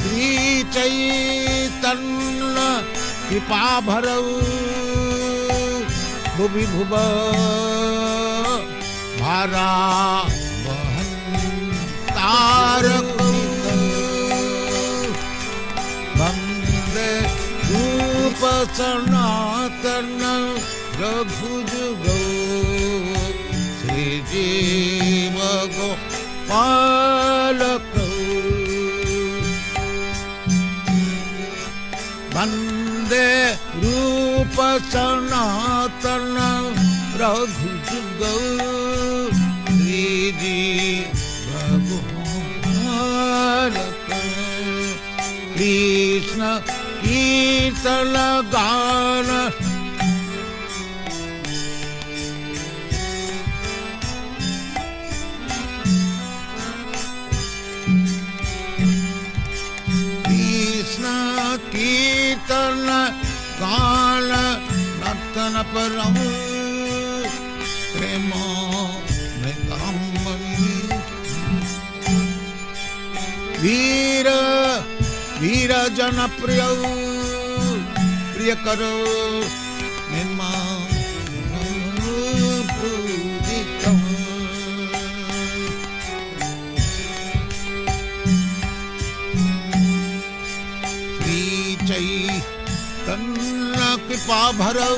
श्री चैतन्य कृपा भरौ भुवि भुव भारा वहन तारक वंदे रूप सनातन रघुजुगौ श्री जीव गोपालक वंदे रूप सनातन रघुजुगौ श्री जीव गोपालक कृष्ण कीर्तन गान कीर्तन गान नर्तन परम प्रेम में कामनी वीर वीर जन प्रिय प्रिय करो निर्मा पूजितम चैतन्य कृपा भरौ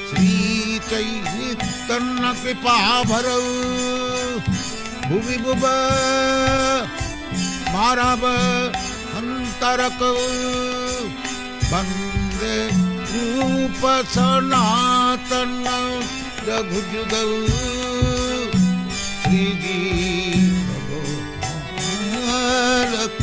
श्री चैतन्य कृपा भरौ भुवि भुव मारव अंतरक वंदे रूप सनातन रघुजुगौ श्री जीव गोपालक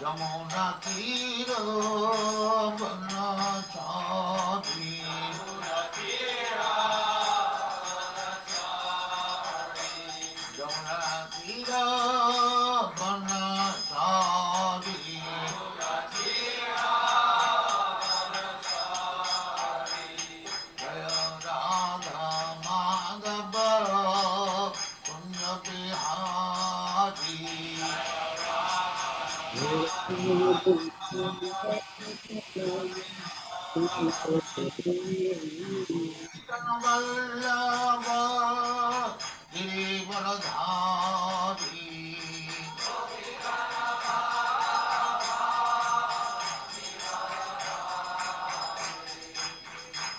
जमुना तीरो बना चारी जमुना तीरो बना चारी जय राधा माधव पुण्य बिहारी वल्लभ गिरिवरधारी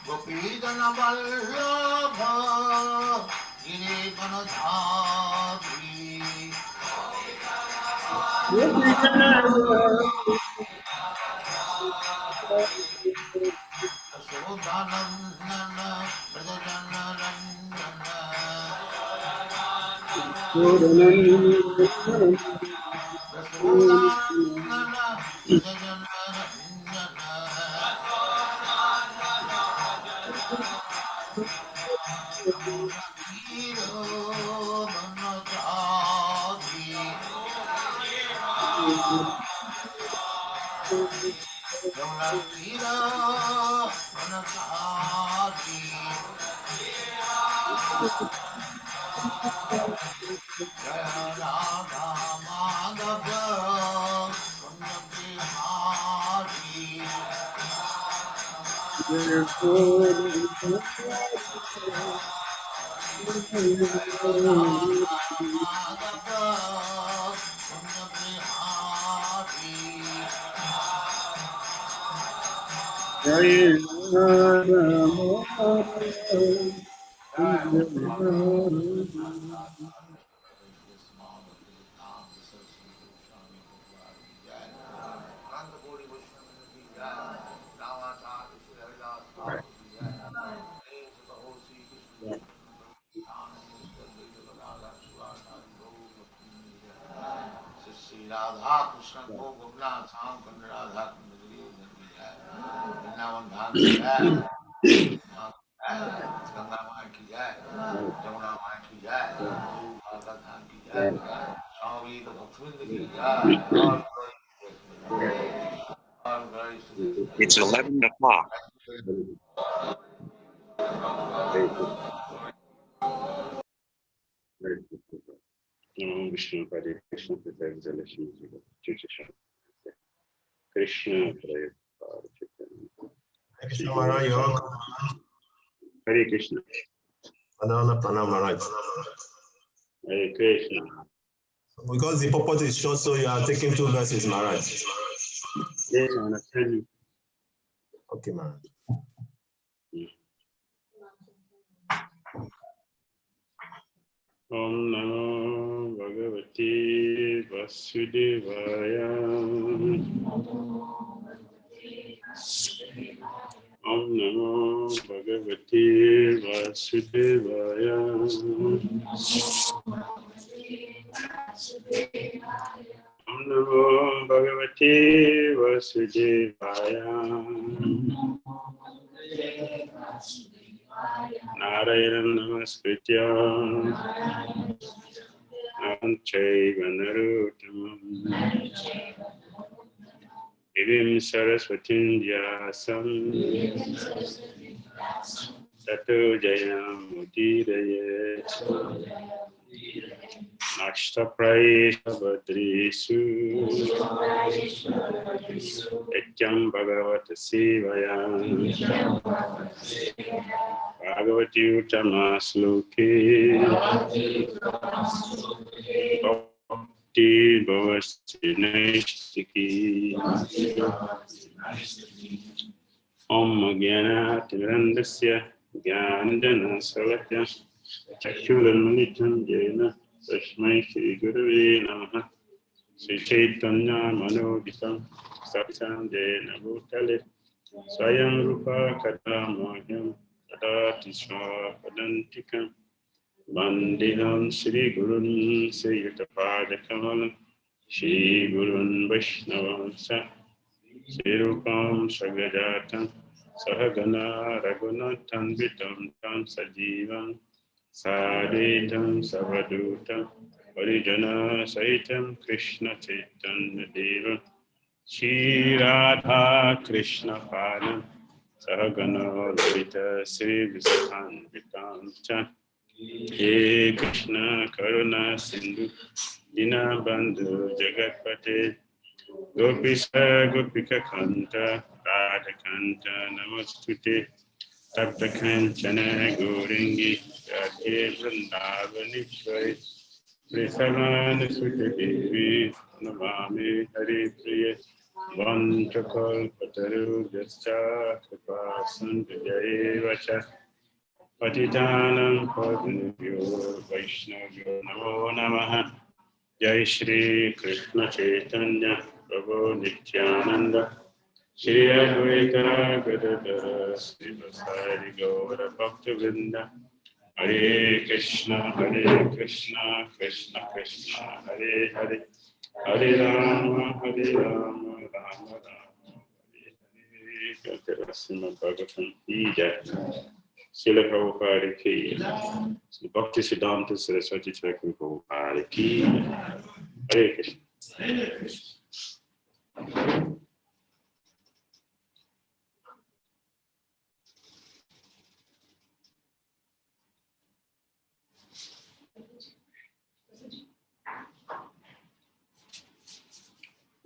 गोपीजन वल्लभ गिरिवरधारी शोभानंदन ब्रजजन रंजन शोभानंदन ब्रजजन रंजन हीरो बनचारी जमुना तीरा Radha Krishna Ko Gopna Sam Kund Radha Kund Vrindavan Dham ki jai, Ganga Maa ki jai, Jamuna Maa ki jai, Radha Dham ki jai, Swami the Bhakti ki jai, all glories to the It's 11 o'clock. Vishnu Pade Krishna Exhalation Krishna Hare Krishna. Hare Krishna. Because the purpose is short, so you are taking 2 verses, Maharaj. Yes, I understand you. Okay, Maharaj. Om Namo Bhagavati Vasudevaya. Om Namo Bhagavati Vasudevaya. Om Namo Bhagavati Vasudevaya. Narayanam Namaskritya Chaiva Narottamam Devim Saraswatim Vyasam Tato Jayam Udirayet Nakshtaprayesha Badrisu Etyam Bhagavata Sevaya Bhagavati Uttama Sloke Bhakti Bhavasti Naistiki Om Gyana Tirandasya Gyandana Salatya Chakshuranmanitam Jena Tashmai Shri Gurave Namaha Sri Chaitanya Manoditam Satsam Jena Bhutale Swayam Rupa Kadamahyam Tadati Swapadantikam Vandeham Shri Gurun Seyutapadakamal Shri Gurun Vaishnavamsa Shri Rupam Sagajatam Sahagana Raghunathan Vitam Tam Sajivam Sadhitam Savadutam Varijana Sahitam Krishna Chaitanya Deva Shri Radha Krishna Padam Sahagana Lalita Sri Visahan Vitam Cha He Krishna Karuna Sindhu Dinabandhu Jagatpate Gopisa Gopika Kanta Radha Kanta Namostute Tapta Kanchana Gauringi Radhe Vrindavanishwari Vrisavan Sute Devi Namami Hari Priya Vanchakal Pataru Jascha Kripa Sandhya Vacha Patitanam Padnabhyo Vaishnavyo Namo Namaha Jai Shri Krishna Chaitanya Prabhu Nityananda Shri Advaita Gadadara Sri Vasari Gaura Bhakta Vrinda Hare Krishna Krishna Krishna Hare Hare Hare Rama Rama Rama Hare Hare Srimad Bhagavatam Ki Jai Srila Prabhupada Ki Sri Bhakti Siddhanta Saraswati Thakur Prabhupada Ki Hare Krishna.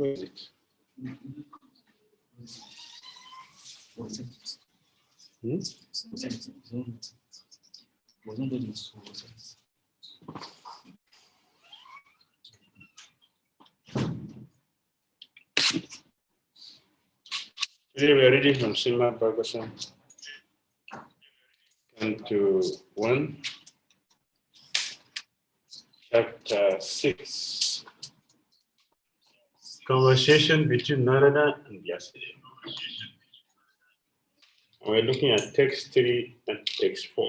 Who is it? Today we are reading from Srimad Bhagavatam, Canto 1, Chapter 6. Conversation between Narada and Vyasadeva. We're looking at text 3 and text 4.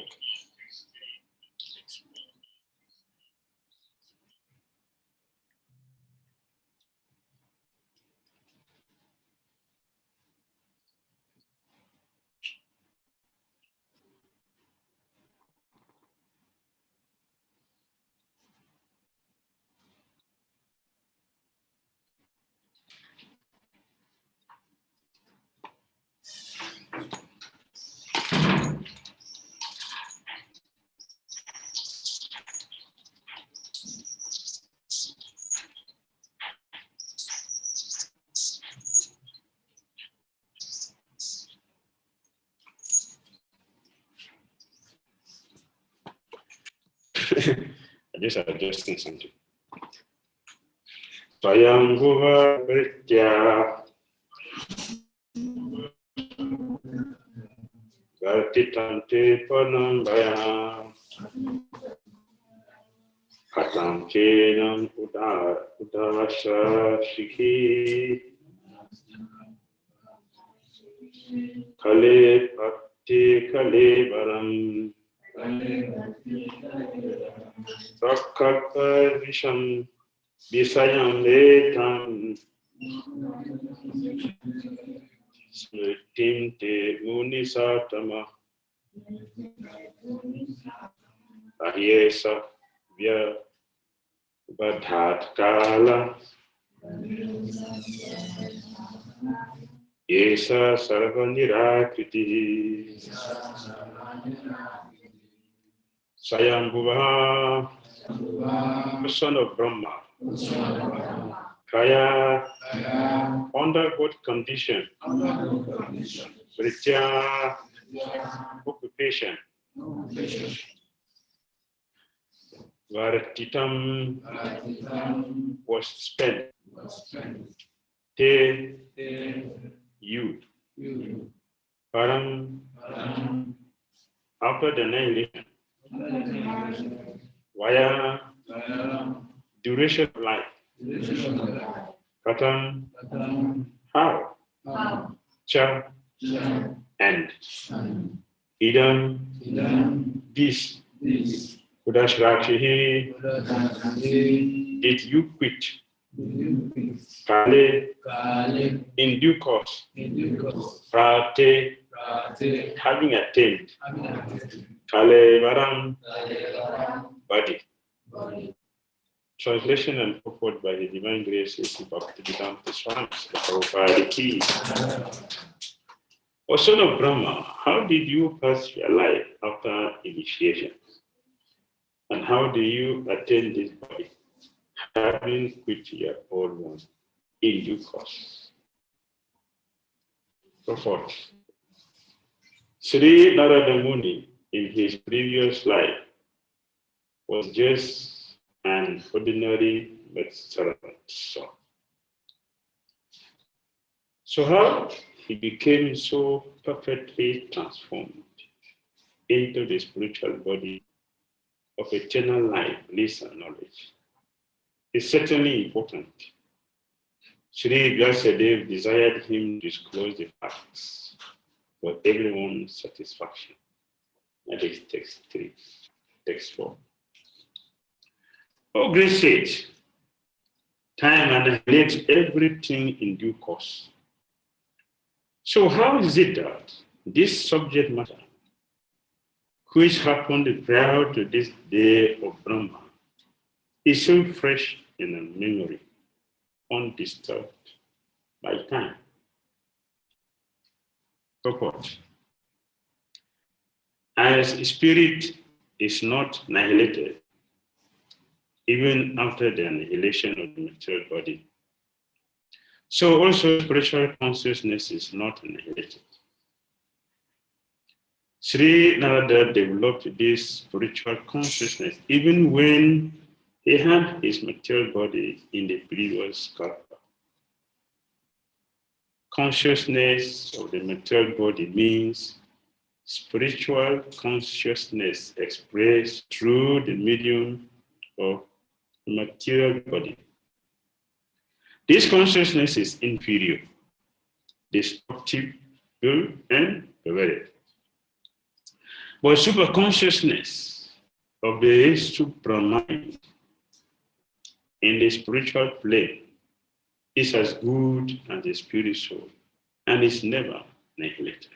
I just adjusting something. Swayambhuva Pritya Gartitante Panambaya Katam Kenam Udasha Shiki Kale Bhakti Kale Baram Sakkata Visham Visayam Vetam Smritim Te Munisatama Ahyesa Vya Badhat Kala Yesa Sarvanirakriti Swayambhuva, son of Brahma, Kaya, under what condition? Pritya, occupation. Vartitam was spent. Te, you. Param, after the annihilation. Vaya, duration of life. Katam, how? Cha, and. Idam, this. Udashrakshihi, did you quit? Kale, in due course. Prate, having attained. Kale varam, body. Translation and purport by the Divine Grace is Bhakti, Swami, Prabhupada Ki. O son of Brahma, how did you pass your life after initiation? And how do you attain this body, having quit your old one in due course? Purport. Sri Narada Muni, in his previous life, was just an ordinary servant. So how he became so perfectly transformed into the spiritual body of eternal life, bliss, and knowledge is certainly important. Sri Vyasadeva desired him to disclose the facts for everyone's satisfaction. That is text 3, text 4. Oh, great sage, time annihilates everything in due course. So how is it that this subject matter, which happened prior to this day of Brahma, is so fresh in the memory, undisturbed by time? Purport. As spirit is not annihilated, even after the annihilation of the material body, So also spiritual consciousness is not annihilated. Sri Narada developed this spiritual consciousness even when he had his material body in the previous kalpa. Consciousness of the material body means spiritual consciousness expressed through the medium of the material body. This consciousness is inferior, destructible, and perverted. But superconsciousness of the supramind in the spiritual plane is as good as the spirit soul and is never annihilated.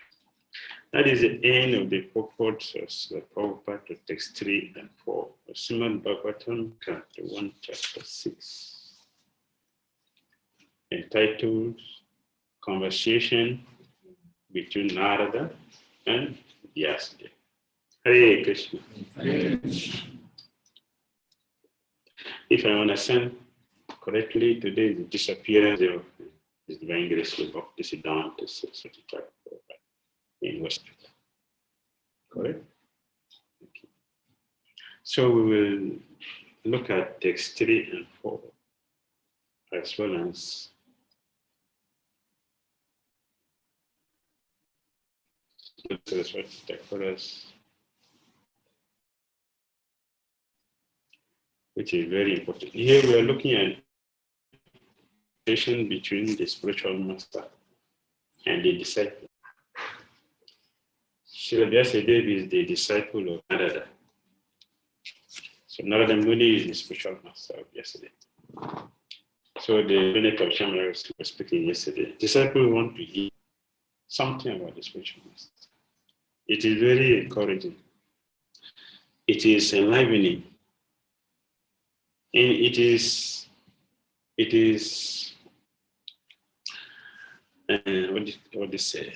That is the end of the purport of the Prabhupada to text 3 and 4 of Srimad Bhagavatam, chapter 1, chapter 6, entitled Conversation between Narada and Vyasadeva. Hare Krishna. Hare Krishna. If I understand correctly, today is the disappearance of His Divine Grace of Bhakti Siddhanta Saraswati Thakur in West. Correct? Okay. So we will look at text 3 and 4 as well as Saraswati Thakur's, which is very important. Here we are looking at relation between the spiritual master and the disciple. Srila Vyasadeva is the disciple of Narada. So Narada Muni is the spiritual master of Vyasadeva. So the unit of Shamara was speaking yesterday. Disciples want to hear something about the spiritual master. It is very encouraging. It is enlivening. And it is what they say,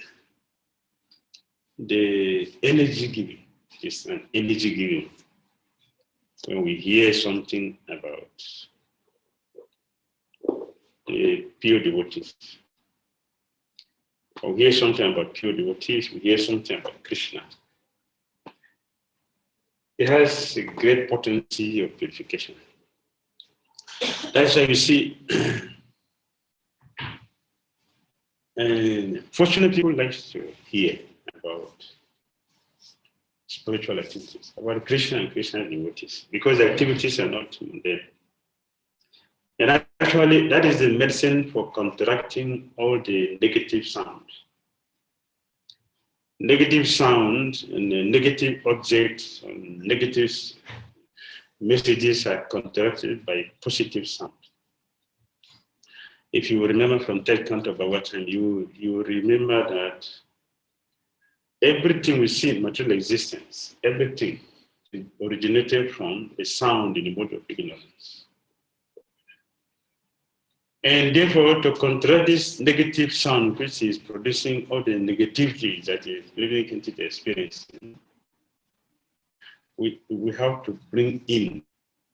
the energy giving. It's an energy giving when we hear something about the pure devotees. Or we hear something about pure devotees, we hear something about Krishna. It has a great potency of purification. That's why you see, and fortunate people like to hear about spiritual activities, about Krishna and Krishna devotees, because the activities are not there. And actually, that is the medicine for counteracting all the negative sounds. Negative sounds and negative objects and negative messages are counteracted by positive sound. If you remember from third canto of Bhagavatam, you remember that everything we see in material existence, everything originated from a sound in the mode of ignorance. And therefore, to counteract this negative sound, which is producing all the negativity that is living into the experience, we have to bring in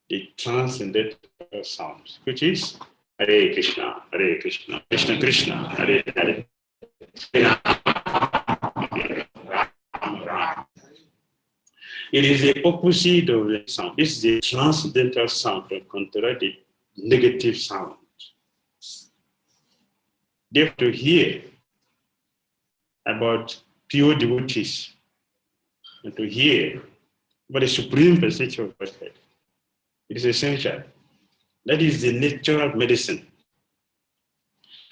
the transcendental sounds, which is Hare Krishna, Krishna Krishna, Hare Hare. It is the opposite of the sound. This is the transcendental sound to counteract the negative sound. They have to hear about pure devotees and to hear about the supreme perception of Godhead. It is essential. That is the natural medicine.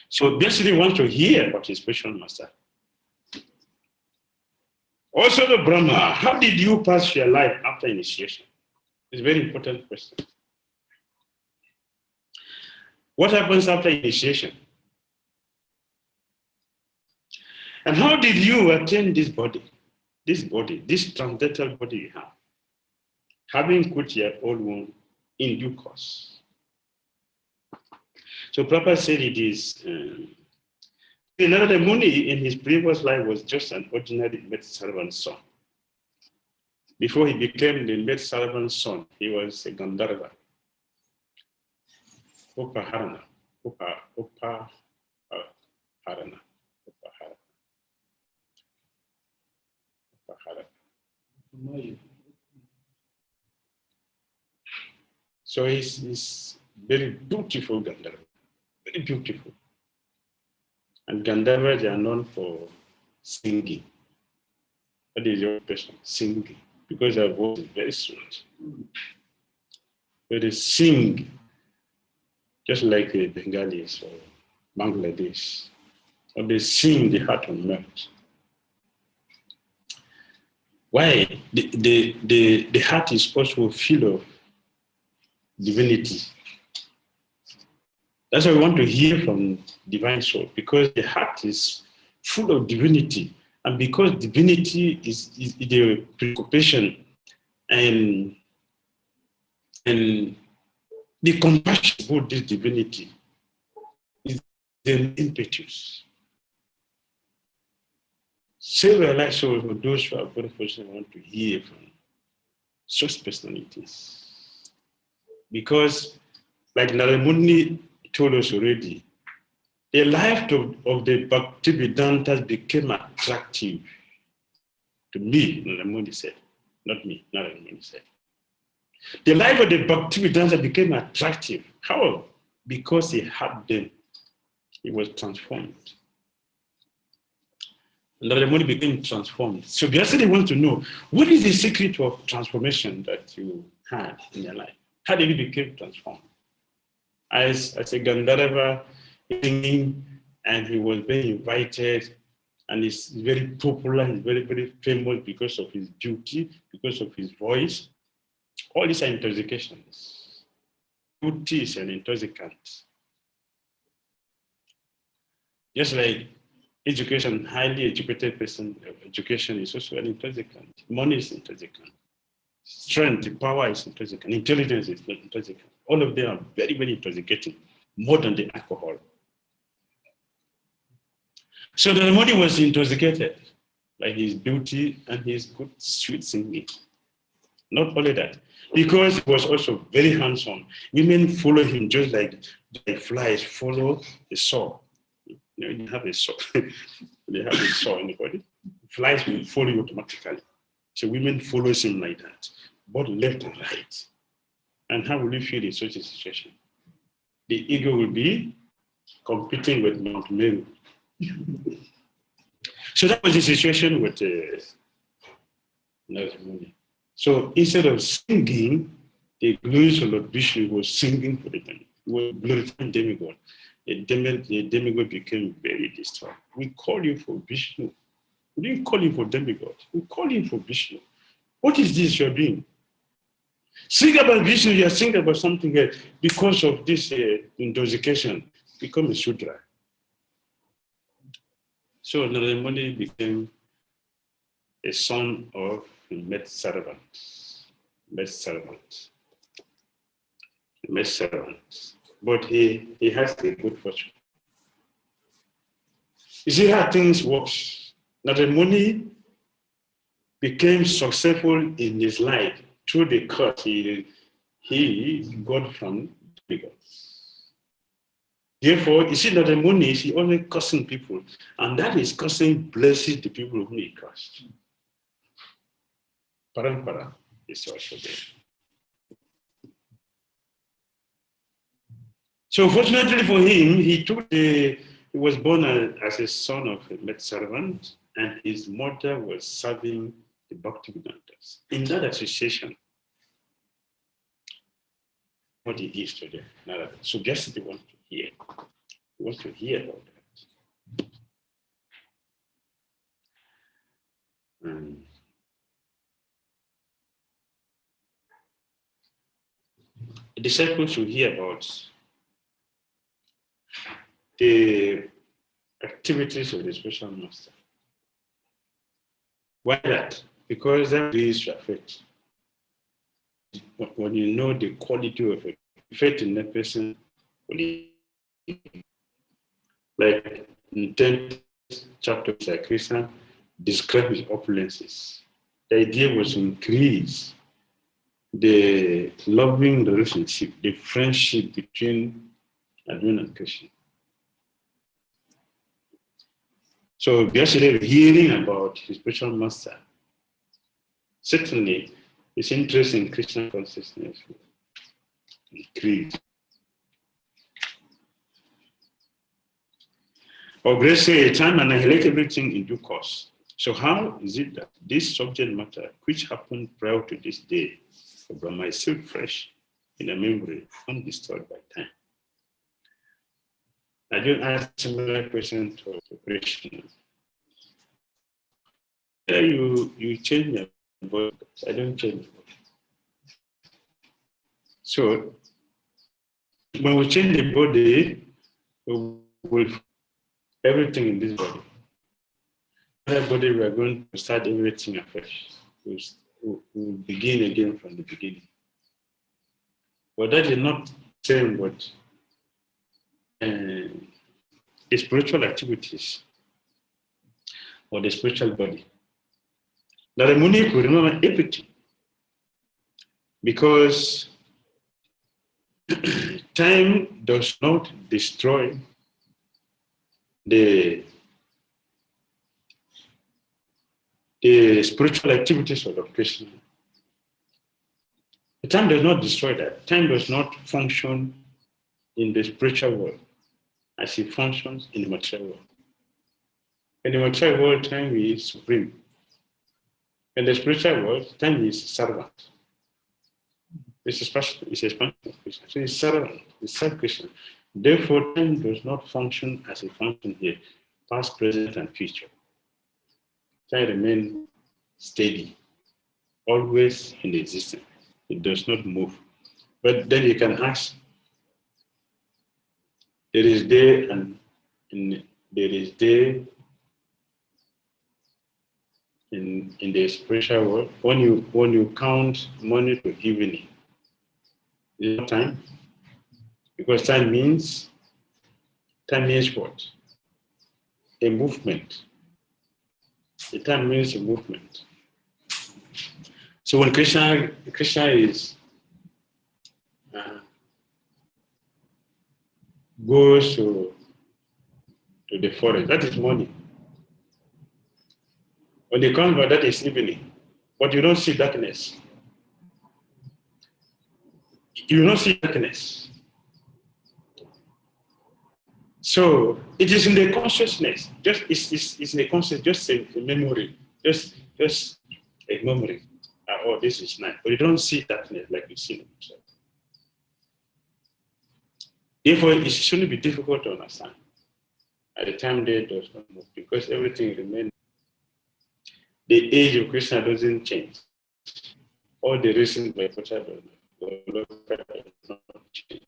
So basically wants to hear about his spiritual master. Also the Brahma, how did you pass your life after initiation? It's a very important question. What happens after initiation? And how did you attain this body, this transcendental body you have, having quit your old one in due course? So Prabhupada said it is, Narada Muni in his previous life was just an ordinary maid servant's son. Before he became the maid servant's son, he was a Gandharva. Upaharana. Upahara. Upahara. Upahara. So he's very beautiful Gandharva, very beautiful. And Gandharva, they are known for singing. That is your question, singing, because their voice is very sweet. But they sing just like the Bengalis or Bangladesh, or they sing the heart will melt. Why? The heart is also full of divinity. That's why we want to hear from divine soul, because the heart is full of divinity, and because divinity is the preoccupation and the compassion about this divinity is the impetus. Several life souls for those who are very fortunate want to hear from such personalities, because like Narayana told us already, the life of the Bhaktivedanta became attractive to me, Narayana said, not me, Narayana said. The life of the Bhaktivedanta became attractive. How? Because he had them. He was transformed. Narayana became transformed. So Vyasadi wants to know, what is the secret of transformation that you had in your life? How did you become transformed? As a Gandharva singing, and he was very invited, and he's very popular, he's very, very famous because of his beauty, because of his voice. All these are intoxications. Beauty is an intoxicant. Just like education, highly educated person, education is also an intoxicant. Money is intoxicant. Strength, power is intoxicant. Intelligence is intoxicant. All of them are very, very intoxicating, more than the alcohol. So the money was intoxicated, like his beauty and his good, sweet singing. Not only that, because he was also very handsome. Women follow him just like flies follow a saw. You know, you have a saw. They have a saw in the body. Flies will follow you automatically. So women follow him like that, both left and right. And how will you feel in such a situation? The ego will be competing with Mount Meru. So that was the situation with Narayana. So instead of singing, the glorious Lord Vishnu was singing for the demigod. He was glorifying demigod. The demigod became very disturbed. We call you for Vishnu. We didn't call you for demigod. We call you for Vishnu. What is this you're doing? Sing about Vishnu, you're singing about something else. Because of this intoxication, become a Shudra. So Narayana became a son of a maid servant. But he has a good fortune. You see how things work. Narayana became successful in his life through the curse he got from the gods. Therefore, you see Narayana, he always cursing people, and that is cursing blesses the people whom he cursed. Parampara is also there. So fortunately for him, he was born as a son of a maid servant, and his mother was serving the Bhaktivedantas. In that association, what he is today. So guess what they want to hear. He wants to hear about that. The disciples should hear about the activities of the spiritual master. Why that? Because that is your faith. When you know the quality of it, faith in that person, like in 10th chapter of Krishna, describe his opulences. The idea was to increase the loving relationship, the friendship between Arjuna and Krishna. So yesterday, hearing about his spiritual master, certainly his interest in Krishna consciousness increased. Or grace say, time annihilate everything in due course. So how is it that this subject matter, which happened prior to this day, for Brahma is still fresh in the memory, undisturbed by time? I don't ask similar question to Krishna. Yeah, you change your body, I don't change. So when we change the body, we will everything in this body. Everybody, we are going to start everything afresh. We'll begin again from the beginning. But that is not saying what the spiritual activities or the spiritual body. That the money could remember everything because time does not destroy the spiritual activities of the Krishna. The time does not destroy that. Time does not function in the spiritual world as it functions in the material world. In the material world, time is supreme. In the spiritual world, time is servant. It's expansion of Krishna. So it's servant, it's self-Krishna. Therefore, time does not function as it functions here, past, present, and future. Time remains steady, always in existence. It does not move. But then you can ask, there is day and there is day in the spiritual world. When you count morning to evening, is not time? Because time means what? A movement. The time means a movement. So when Krishna is goes to the forest, that is morning. When they come back, that is evening. But you don't see darkness. You don't see darkness. So it is in the consciousness. It's in the consciousness, just a memory, just a memory. Oh, this is nice. But you don't see darkness like you see in yourself. Therefore, it shouldn't be difficult to understand. At the time, day does not move because everything remains. The age of Krishna doesn't change. All the reasons by Krishna does not change.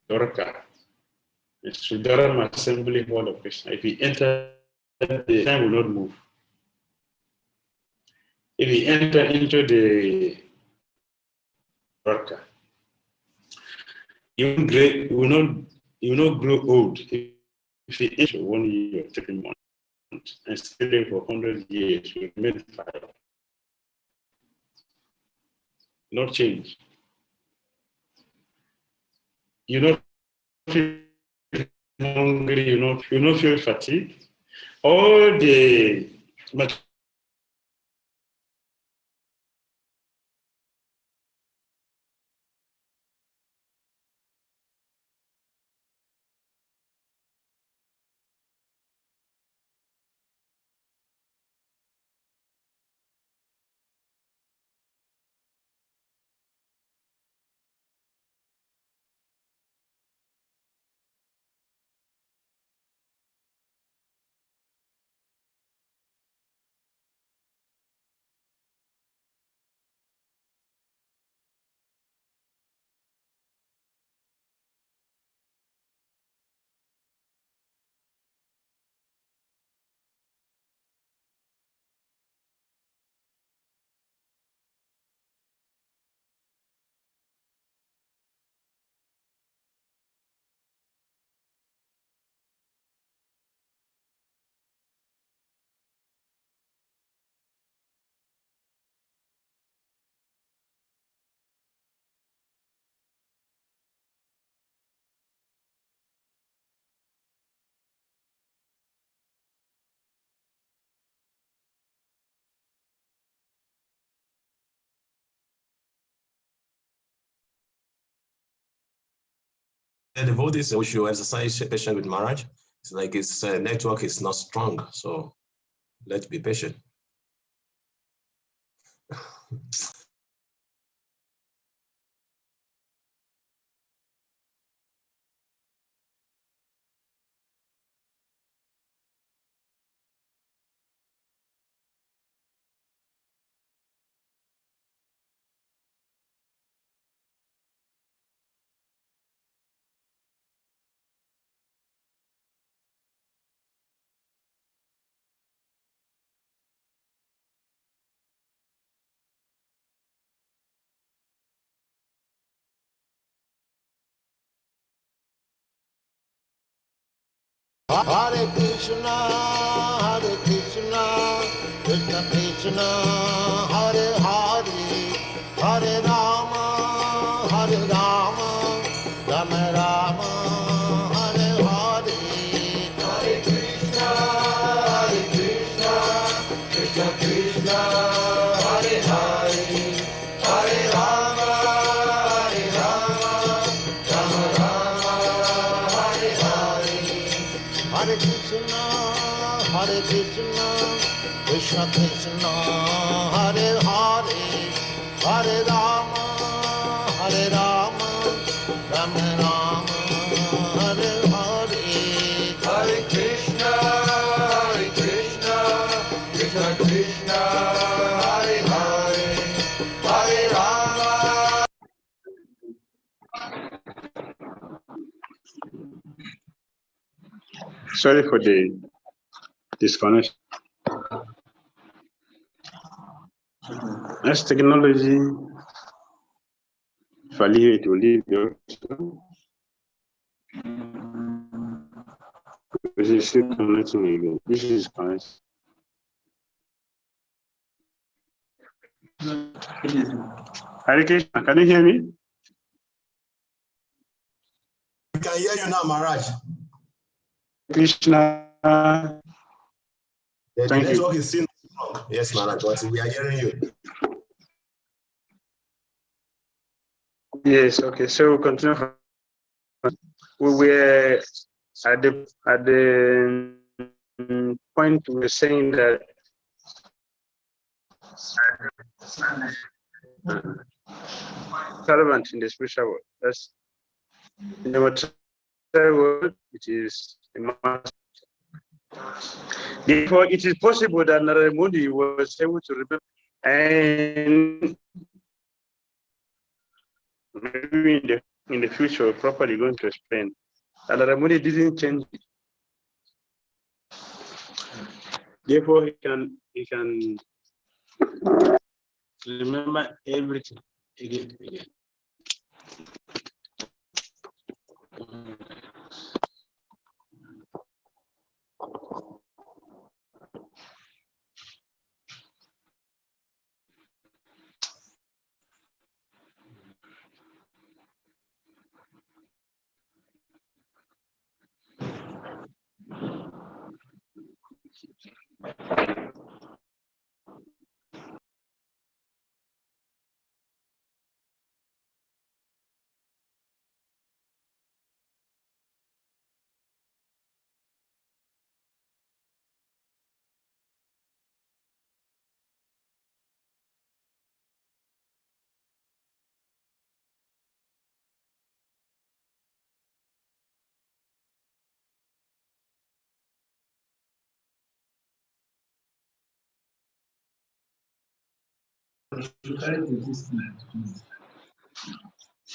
Dwarka, the Sudharam assembly hall of Krishna. If he enter, the time will not move. If he enter into the Dwarka, he will not grow old. If he enter 1 year, 3 months, and stay there for 100 years, he will remain fire. Not change. You not feel hungry, you not feel fatigue. All the The devotees we should exercise patience with Maharaj. It's like his network is not strong, so let's be patient. Hare Krishna, Krishna Krishna, Hare Hare, Hare Rama, Rama Rama, Hare Hare. Hare Krishna, Krishna Krishna, Hare Hare, Hare Rama, Rama Rama, Hare Hare. Hare Krishna, Krishna Krishna, Hare Hare, Hare Rama, Rama Rama, Hare Hare. Hare Krishna, Krishna Krishna, Hare Hare, Hare Rama. Sorry for the disconnection. As technology value it will leave you. This is still connecting again. This is connected. Hare Krishna, can you hear me? We can hear you now, Maharaj. Krishna. The Thank network you. is still strong. Yes, Maharaj, but we are hearing you. Yes, okay. So we'll continue. We were at the point we were saying that relevant in the spiritual world. That's in the material world, it is a master. Therefore, it is possible that Narayana Muni was able to remember, and maybe in the future, we're properly going to explain that Narayana Muni didn't change it. Therefore, he can remember everything again.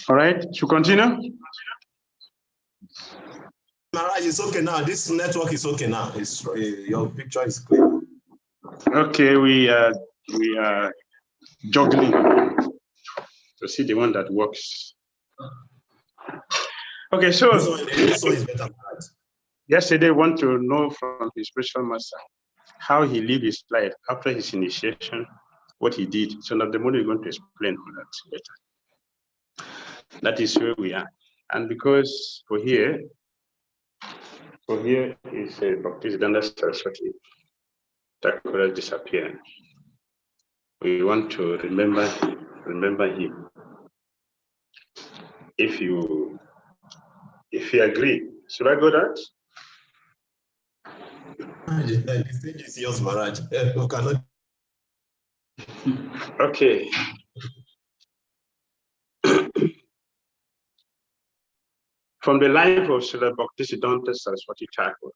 All right, to continue. Maharaj, it's okay now. This network is okay now. It's your picture is clear. Okay, we are juggling to see the one that works. Okay, so this one is better, Maharaj. Yesterday, want to know from his spiritual master how he lived his life after his initiation, what he did. So now the morning we're going to explain all that later. That is where we are. And because for here is a Bhakti Saraswati that could disappear. We want to remember him. If If you agree, should I go that? The stage is yours, Maharaj. We cannot. Okay. From the life of Srila Bhaktisiddhanta Saraswati Thakur.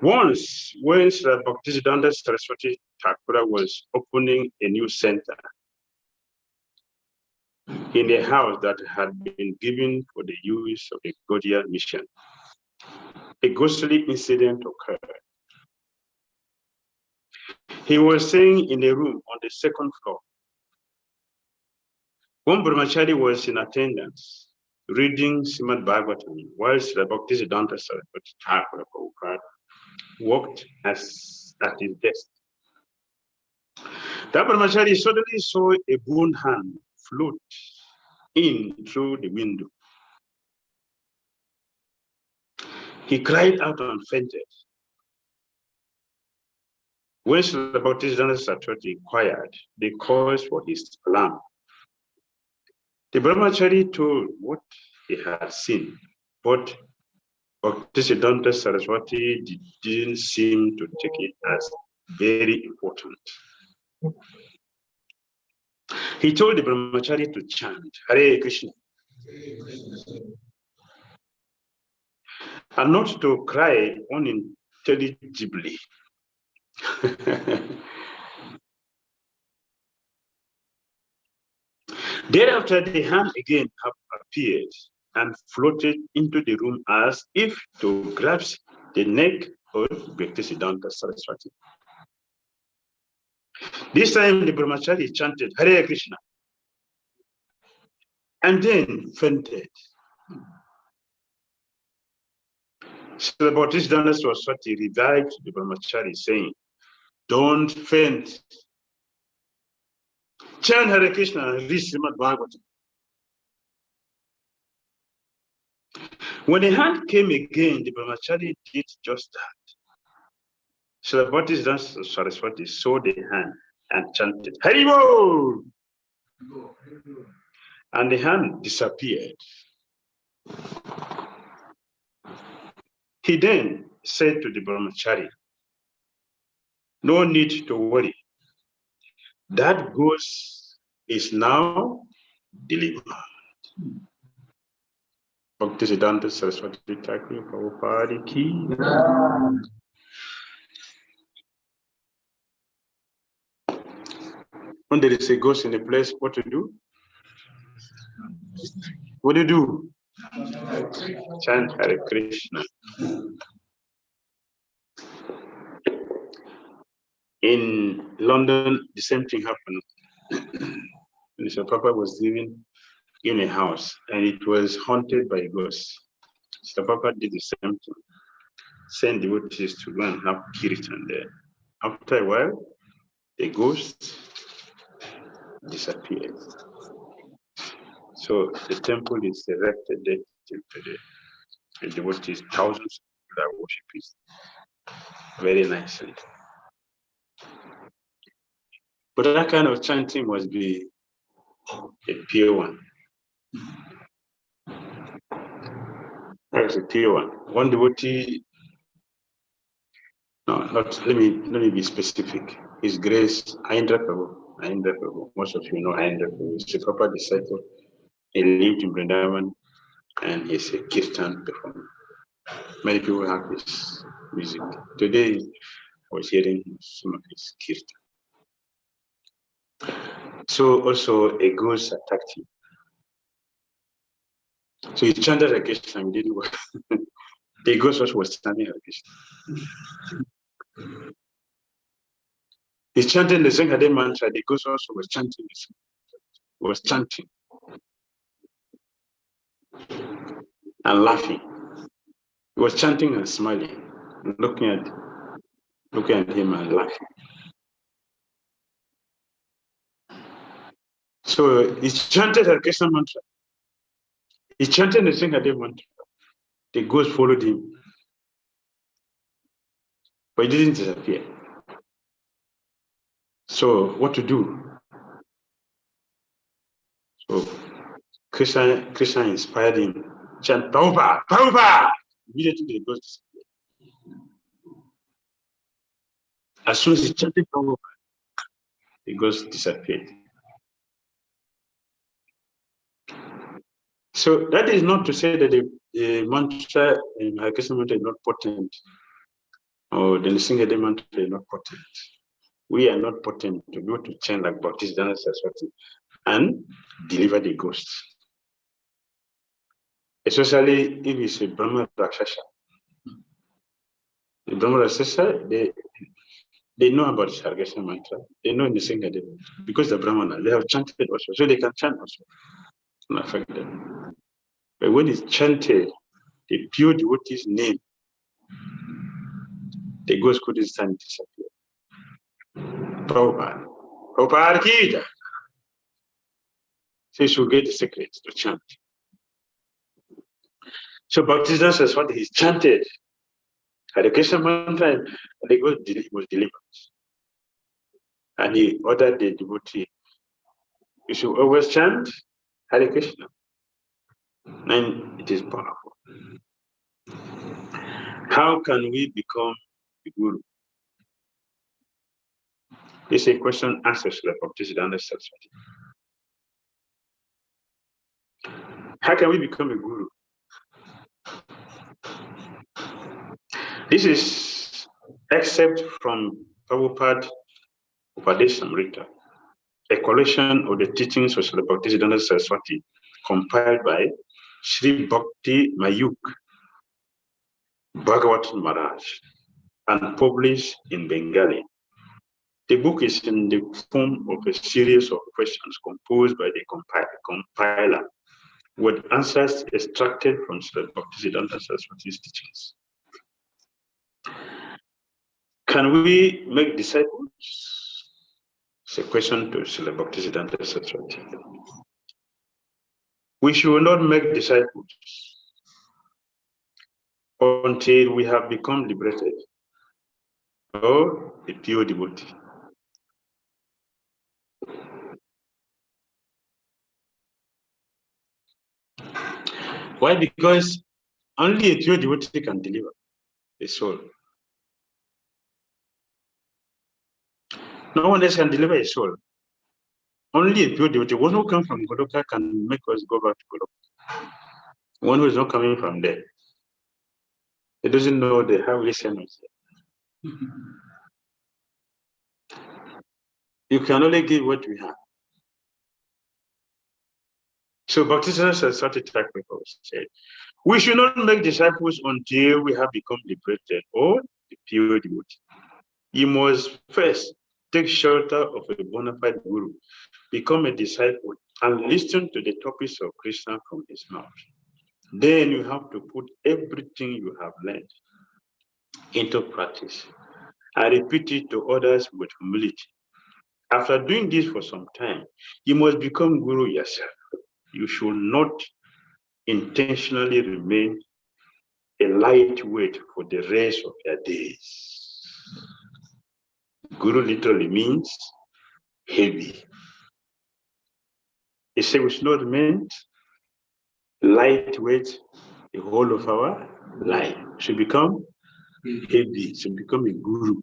Once, when Srila Bhaktisiddhanta Saraswati Thakur was opening a new center in a house that had been given for the use of the Gaudiya mission, a ghostly incident occurred. He was staying in a room on the second floor. One brahmachari was in attendance, reading Srimad Bhagavatam, while Srila Bhaktisiddhanta Saraswati Thakur worked at his desk. That brahmachari suddenly saw a bone hand float in through the window. He cried out and fainted. When Srila Bhaktisiddhanta Saraswati inquired the cause for his alarm, the brahmachari told what he had seen, but Bhaktisiddhanta Saraswati didn't seem to take it as very important. He told the brahmachari to chant Hare Krishna and not to cry unintelligibly. Thereafter, the hand again appeared and floated into the room as if to grasp the neck of Bhaktisiddhanta Saraswati. This time, the brahmachari chanted Hare Krishna and then fainted. So Bhaktisiddhanta Saraswati revived the brahmachari, saying, "Don't faint. Chant Hare Krishna and read Srimad Bhagavatam." When the hand came again, the brahmachari did just that. So Bhaktisiddhanta Saraswati saw the hand and chanted, Haribol! And the hand disappeared. He then said to the brahmachari, "No need to worry. That ghost is now delivered." Bhaktisiddhanta Saraswati Thakur Prabhupada ki. When there is a ghost in a place, what to do? What do you do? Chant Hare Krishna. In London, the same thing happened. Mr. Papa was living in a house and it was haunted by ghosts. Mr. Papa did the same thing. Send devotees to go and have kirtan there. After a while, the ghost disappeared. So the temple is erected there today. The devotees, thousands of people are worshiping very nicely. But that kind of chanting must be a pure one. That is a pure one. One devotee. No, not. Let me be specific. His Grace Ayendra Prabhu. Most of you know Ayendra Prabhu. He's a proper disciple. He lived in Vrindavan, and he's a kirtan performer. Many people have his music. Today, I was hearing some of his kirtan. So also a ghost attacked him. So he chanted Hare Krishna and didn't work. The ghost was chanting Hare Krishna. He chanted the Hare mantra. The ghost also was chanting. And laughing. He was chanting and smiling, looking at him and laughing. So he chanted Hare Krishna mantra. He chanted the Hare mantra. The ghost followed him. But he didn't disappear. So what to do? So Krishna inspired him. Chant Prabhupada, Prabhupada! Immediately he goes. As soon as he chanted Prabhupada, the ghost disappeared. So that is not to say that the mantra in Hare Krishna mantra is not potent, or the Nisingade mantra is not potent. We are not potent to go to chant like Bhakti Saraswati and deliver the ghosts. Especially if it's a Brahma Rakshasa. The Brahma Rakshasa, they know about the Hare Krishna mantra. They know Nisingade because the Brahmana, they have chanted also, so they can chant also and affect them. But when it's chanted, the pure devotee's name, the ghost couldn't stand disappear. Prabhupada. Prabhupada ki jai. So you should get the secret to chant. So Bhakti Saraswati, he chanted Hare Krishna mantra and the ghost was delivered. And he ordered the devotee, you should always chant Hare Krishna. And it is powerful. How can we become the guru? It's a question answered by Bhakti Saraswati. How can we become a guru? This is except from Prabhupada Upadeshamrita, a collection of the teachings of Srila Bhaktisiddhanta Saraswati, compiled by Sri Bhakti Mayuk Bhagavatam Maharaj and published in Bengali. The book is in the form of a series of questions composed by the compiler, with answers extracted from Srila Bhaktisiddhanta Saraswati's teachings. Can we make disciples? It's a question to Srila Bhaktisiddhanta Saraswati. We should not make disciples until we have become liberated or a pure devotee. Why? Because only a pure devotee can deliver a soul. No one else can deliver a soul. Only a pure devotee. One who comes from Godoka can make us go back to Godoka. One who is not coming from there. He doesn't know the how listeners. You can only give what we have. So Bhaktisiddhanta Saraswati Thakur said, we should not make disciples until we have become liberated or the pure devotee. You must first take shelter of a bona fide guru, become a disciple, and listen to the topics of Krishna from his mouth. Then you have to put everything you have learned into practice and repeat it to others with humility. After doing this for some time, you must become guru yourself. You should not intentionally remain a lightweight for the rest of your days. Guru literally means heavy. He said we should not remain lightweight the whole of our life. We should become heavy, should become a guru.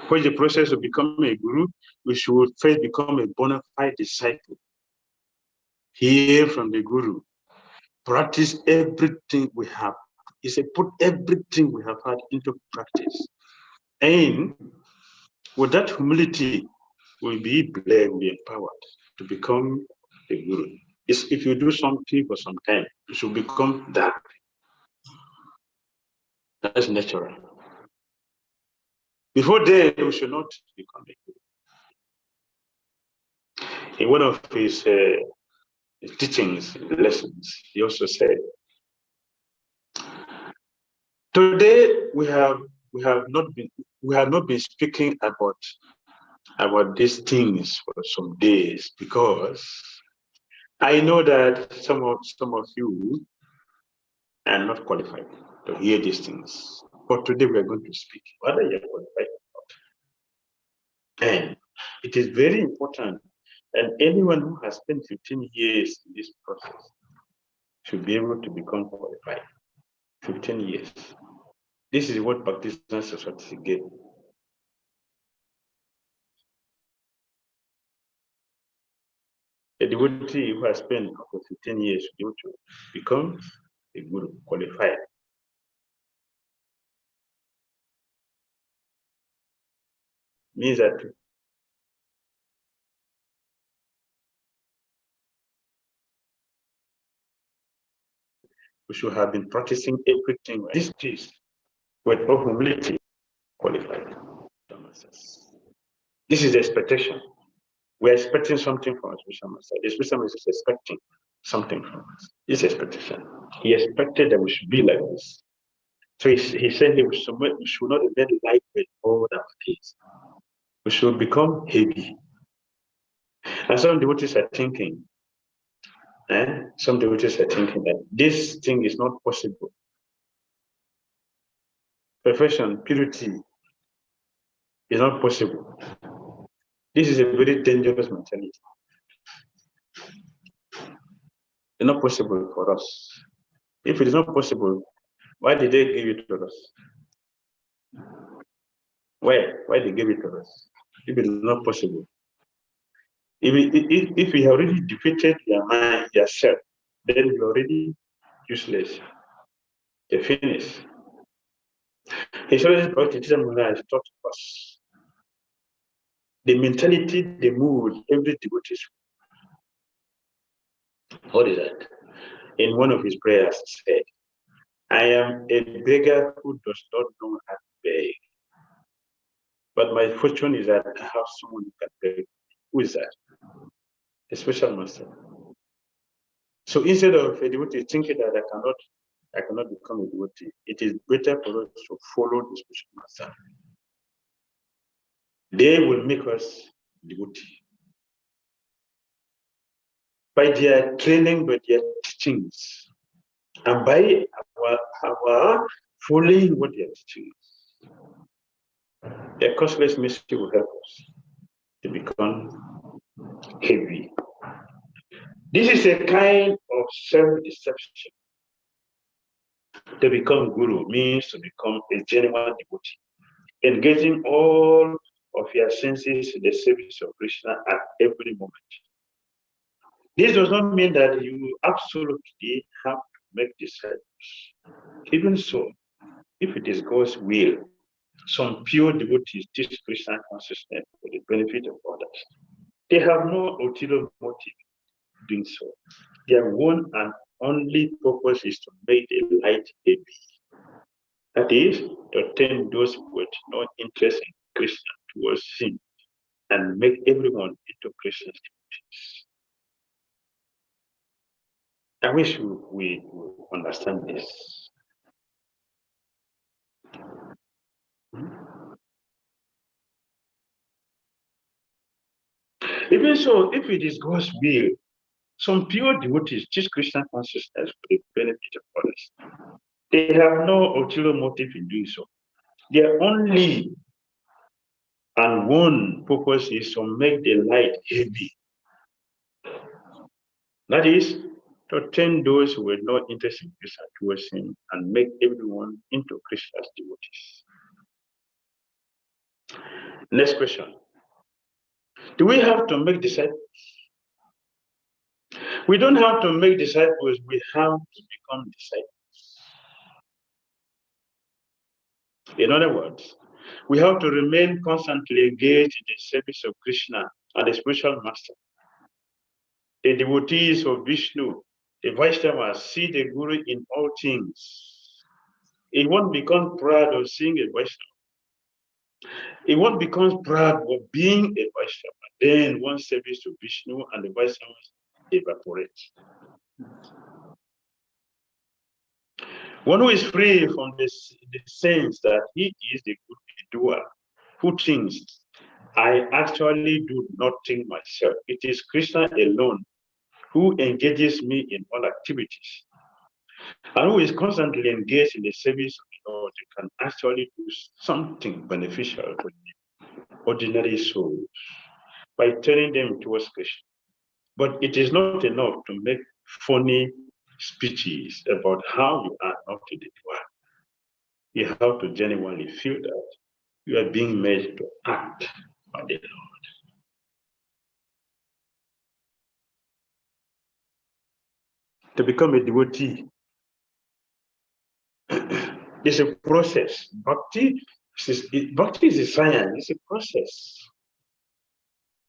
For the process of becoming a guru, we should first become a bona fide disciple. Hear from the guru. Practice everything we have. He said, put everything we have had into practice. And with that humility, we'll be blessed, we'll be empowered to become a guru. It's if you do something for some time, you should become that. That's natural. Before then, we should not become a guru. In one of his teachings, lessons, he also said, today we have not been speaking about these things for some days because I know that some of you are not qualified to hear these things. But today we are going to speak. What are you qualified about? And it is very important. And anyone who has spent 15 years in this process should be able to become qualified. 15 years. This is what Bhakti Society gave. A devotee who has spent over 15 years should be able to become a guru, qualified. Means that we should have been practicing everything. This is with all humility qualified. This is the expectation. We're expecting something from our spiritual master. The spiritual master is expecting something from us. This expectation. He expected that we should be like this. So he said we should not remain lightweight all our days. We should become heavy. And some devotees are thinking, some devotees are thinking that this thing is not possible. Perfection, purity is not possible. This is a very dangerous mentality. It's not possible for us. If it is not possible, why did they give it to us? Why they give it to us? If it is not possible. If we have already defeated your mind, yourself, then you're already useless. You're finished. His Holiness Bhakti has taught us the mentality, the mood, every devotee. What is that? In one of his prayers, he said, I am a beggar who does not know how to beg. But my fortune is that I have someone who can beg. Who is that? A special master. So instead of a devotee thinking that I cannot become a devotee, it is better for us to follow the special master. They will make us devotee. By their training, by their teachings, and by our following what they are teaching us. Their costless mercy will help us to become heavy. This is a kind of self-deception. To become guru means to become a genuine devotee, engaging all of your senses in the service of Krishna at every moment. This does not mean that you absolutely have to make disciples. Even so, if it is God's will, some pure devotees teach Krishna consciousness for the benefit of others. They have no ulterior motive doing so. Their one and only purpose is to make the light heavy. That is, to turn those with no interest in Krishna towards him and make everyone into Krishna's devotees. I wish we understand this. Even so, if it is God's will, some pure devotees teach Krishna consciousness for the benefit of others. They have no ulterior motive in doing so. Their only and one purpose is to make the light heavy. That is, to turn those who were not interested in Krishna towards him and make everyone into Krishna's devotees. Next question. Do we have to make disciples? We don't have to make disciples, we have to become disciples. In other words, we have to remain constantly engaged in the service of Krishna and the spiritual master. The devotees of Vishnu, the Vaishnavas, see the Guru in all things. It won't become proud of seeing a Vaishnava. It won't become proud of being a Vaishnava. Then one service to Vishnu and the Vaishnavas evaporates. One who is free from the sense that he is the good doer, who thinks, I actually do nothing myself. It is Krishna alone who engages me in all activities, and who is constantly engaged in the service of the Lord, can actually do something beneficial for me. ordinary souls by turning them towards Krishna. But it is not enough to make funny speeches about how you are not to the dweller. You have to genuinely feel that you are being made to act by the Lord. To become a devotee is a process. Bhakti is a science, it's a process.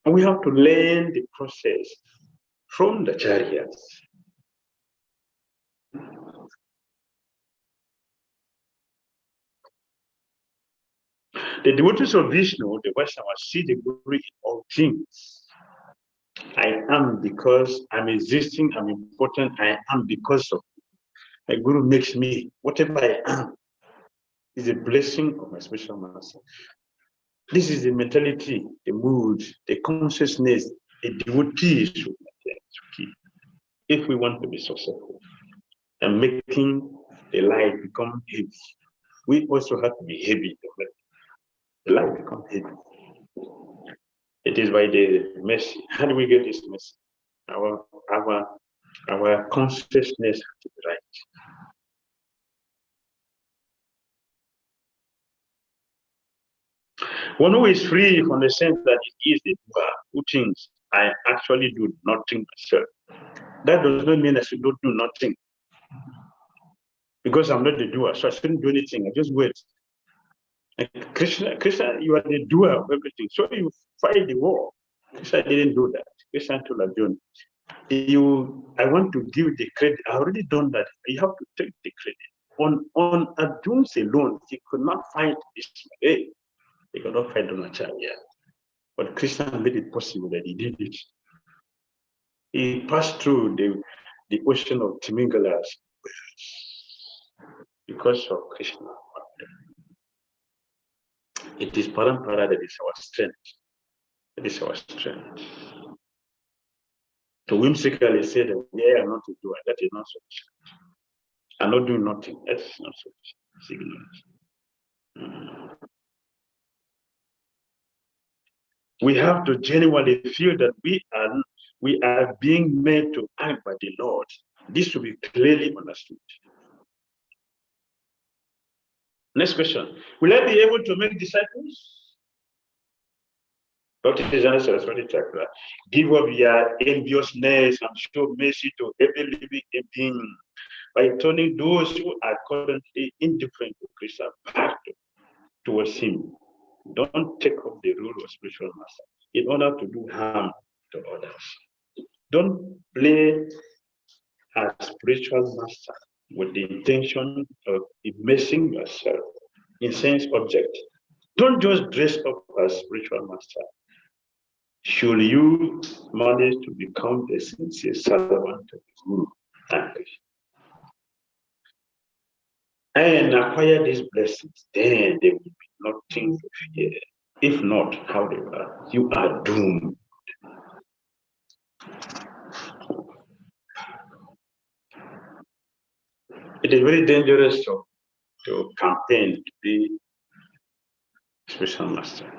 And we have to learn the process from the chariots. The devotees of Vishnu, the Vaishnavas, see the glory in all things. I am because I'm existing, I'm important, I am because of my Guru makes me. Whatever I am is a blessing of my spiritual master. This is the mentality, the mood, the consciousness a devotee should keep if we want to be successful and making the life become heavy. We also have to be heavy to make the life become heavy. It is by the mercy. How do we get this mercy? Our consciousness has to be right. One who is free from the sense that it is the doer who thinks I actually do nothing myself. That does not mean I should not do nothing. Because I'm not the doer, so I shouldn't do anything. I just wait. Like Krishna, you are the doer of everything. So you fight the war. Krishna didn't do that. Krishna told Arjuna, I want to give the credit. I already done that. You have to take the credit. On Arjuna's alone, he could not fight this way. He could not fight Dronacharya. But Krishna made it possible that he did it. He passed through the ocean of Timingalas because of Krishna. It is Parampara that is our strength. It is our strength. To whimsically say that, yeah, I'm not a doer, that is not sufficient. I'm not doing nothing, that is not sufficient. We have to genuinely feel that we are being made to act by the Lord. This should be clearly understood. Next question. Will I be able to make disciples? Dr. Saraswati Chakra. Give up your enviousness and show mercy to every living being by turning those who are currently indifferent to Krishna back towards him. Don't take up the role of spiritual master in order to do harm to others. Don't play as spiritual master with the intention of immersing yourself in sense object. Don't just dress up as spiritual master. Should you manage to become a sincere servant of Guru and acquire these blessings, then there will be nothing to fear. If not, however, you are doomed. It is very dangerous to campaign to be spiritual master.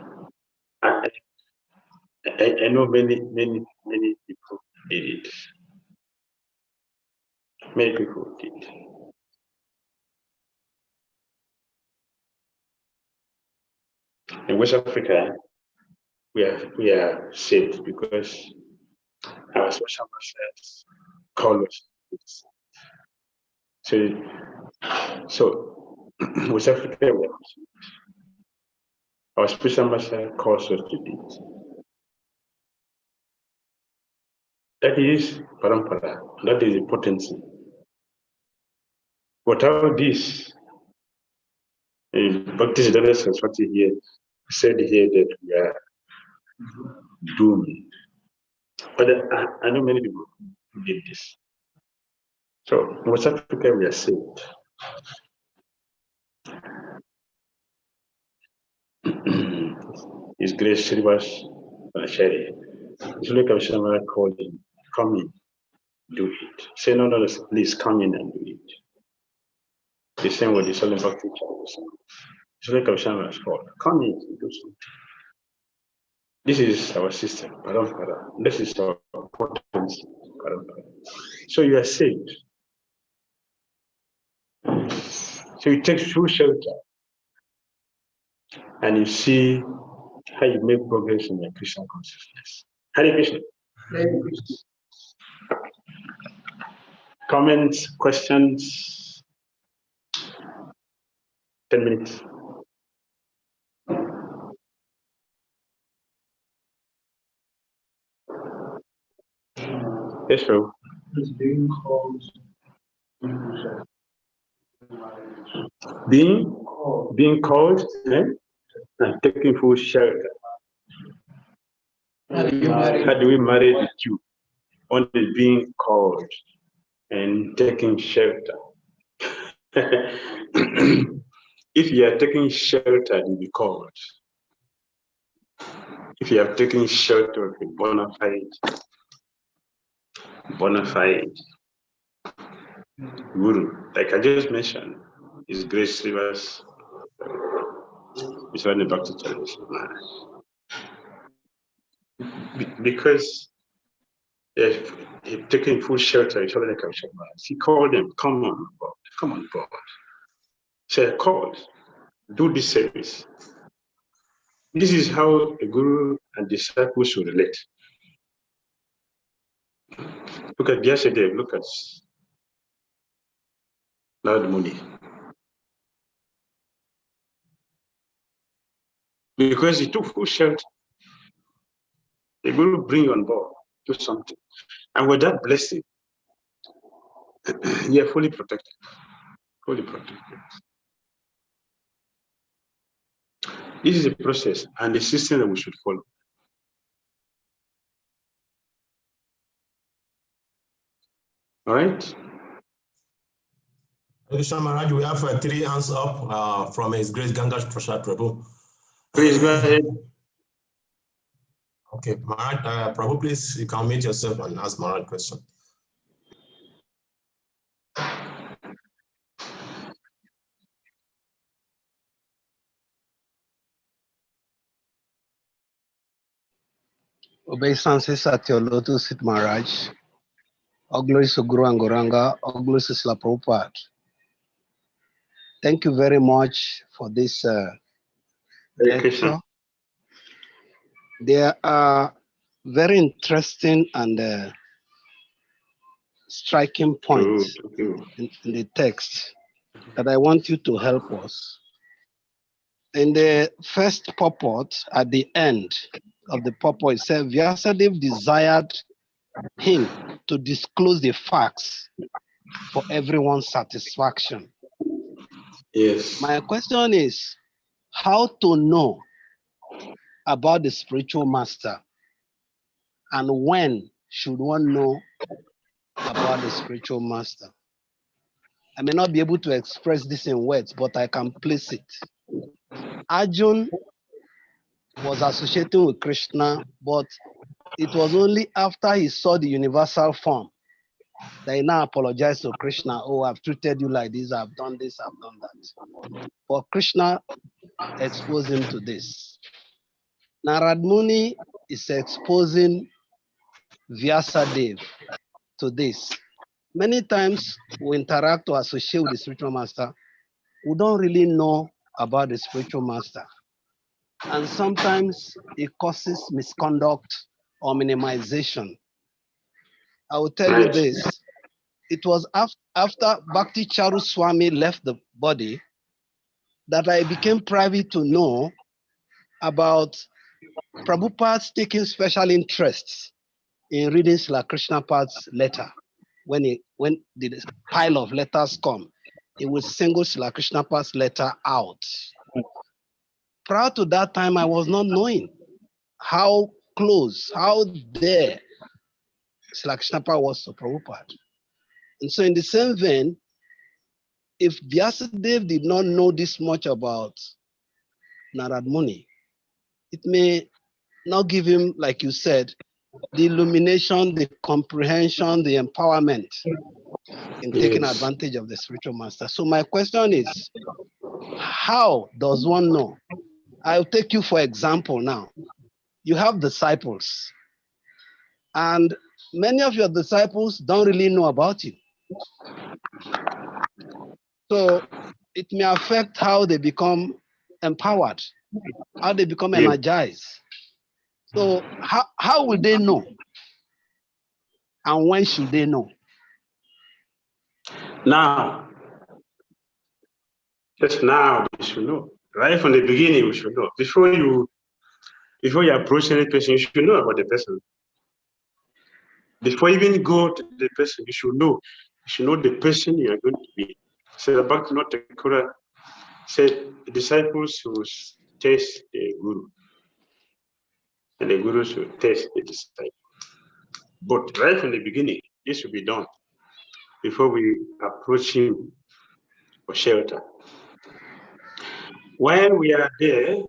I know many people did it. Many people did. In West Africa, we are saved because our spiritual masters call us. So West Africa, we are saved. Our spiritual master calls us to this. That is parampara. That is the potency. Without this, Bhakti Dhira Saraswati here said here that we are doomed. But I know many people who did this. So in West Africa, we are saved. His Grace Srivas Shari. Sri Kavishama called him, come in, do it. Say, no, please come in and do it. The same with the Solemn Bhakti Chariot. Sri Kavishama was called, come in and do something. This is our system. This is our potency. So you are saved. So you take full shelter and you see how you make progress in your Krishna consciousness. Hare Krishna. Comments, questions? 10 minutes. Yes, sir. Being called and taking full shelter. How do we marry the two? One is being called and taking shelter. If you are taking shelter, you'll be called. If you are taking shelter of a bona fide guru, like I just mentioned, is Grace Rivers, Swami Bhakti Challenge. Because if taking full shelter, it's like he called them, come on board. Say, called, do this service. This is how a guru and disciples should relate. Look at yesterday, look at Lord Muni. Because he took full shelter, the guru bring on board, do something. And with that blessing, you are fully protected. Fully protected. This is a process and a system that we should follow. All right? Krishna Maharaj, we have 3 hands up from His Grace Gangash Prasad Prabhu. Please go ahead. Okay, Maharaj, Prabhu, please, you can mute yourself and ask Maharaj a question. Obeisances at your lotus seat, Maharaj. All glories to Guru and Goranga. All glories to Srila Prabhupada. Thank you very much for this lecture. There are very interesting and striking points in the text that I want you to help us. In the first purport, at the end of the purport, it said Vyasadeva desired him to disclose the facts for everyone's satisfaction. Yes. My question is, how to know about the spiritual master, and when should one know about the spiritual master? I may not be able to express this in words, but I can place it. Arjun was associating with Krishna, but it was only after he saw the universal form that he now apologized to Krishna. Oh, I've treated you like this, I've done this, I've done that. But Krishna exposed him to this. Narad Muni is exposing Vyasadeva to this. Many times we interact or associate with the spiritual master, we don't really know about the spiritual master. And sometimes it causes misconduct or minimization. I will tell you this. It was after Bhakti Charu Swami left the body that I became privy to know about Prabhupada's taking special interests in reading Srila Krishna Pad's letter. When the pile of letters come, he would single Srila Krishna Pad's letter out. Prior to that time, I was not knowing how close, how dear Srila Krishna Pad was to Prabhupada. And so in the same vein, if Vyasadeva did not know this much about Narad Muni, it may not give him, like you said, the illumination, the comprehension, the empowerment in taking advantage of the spiritual master. So my question is, how does one know? I'll take you for example now. you have disciples, and many of your disciples don't really know about you. So it may affect how they become empowered, how they become energized. So how will they know? And when should they know? Now, just now, they should know. Right from the beginning, we should know. Before you approach any person, you should know about the person. Before you even go to the person, you should know. You should know the person you are going to be. So the Bhakti said the disciples should test the guru, and the guru should test the disciple. But right from the beginning, this should be done before we approach him for shelter. While we are there,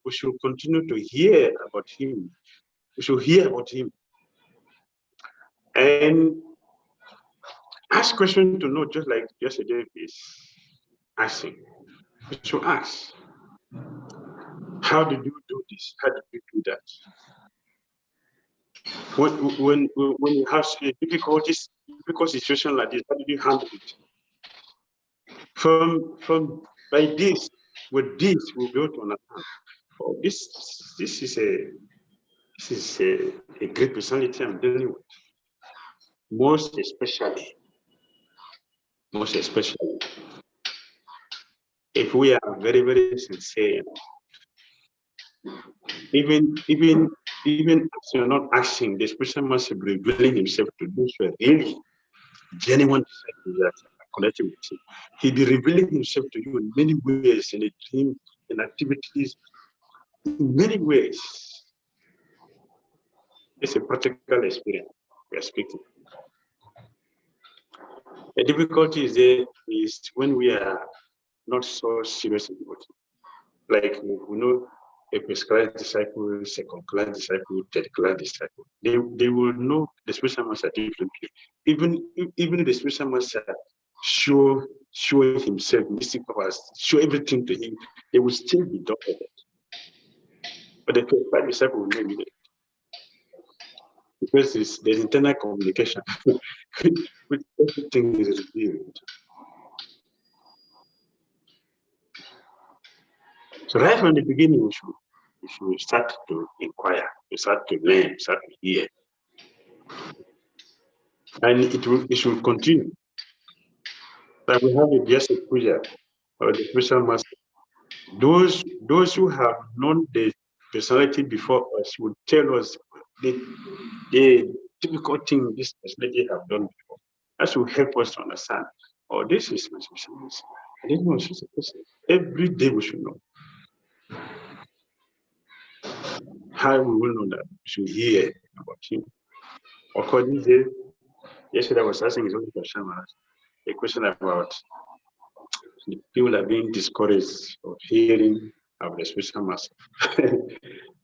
we should continue to hear about him. We should hear about him and ask questions to know, just like yesterday is asking. We should ask, how did you do this? How did you do that? When you have a difficult situation like this, how did you handle it? From by this, with this, we'll be able to understand. Oh, this is a great personality I'm dealing with. Most especially, if we are very, very sincere, even if you're not asking, this person must be revealing himself to those who are really genuine disciples that are connected with him. He'll be revealing himself to you in many ways, in a dream, in activities, in many ways. It's a practical experience we are speaking. The difficulty is when we are not so serious about it. Like we know a prescribed disciple, second class disciple, third class disciple. They will know the spiritual master differently. Even if the spiritual master show himself, mystic powers, show everything to him, they will still be doubted. But the prescribed disciple will not be there. Because there's internal communication with everything is revealed. So right from the beginning, we should start to inquire, we start to learn, start to hear. And it should continue. Like we have a blessed puja or the spiritual master. Those who have known the personality before us would tell us the difficult thing this personality have done before. That will help us to understand. Oh, this is my spiritual master. I didn't know she's a person. Every day we should know. How we will know that? We should hear about him. According to yesterday, I was asking his own question, a question about people are being discouraged of hearing about the spiritual master.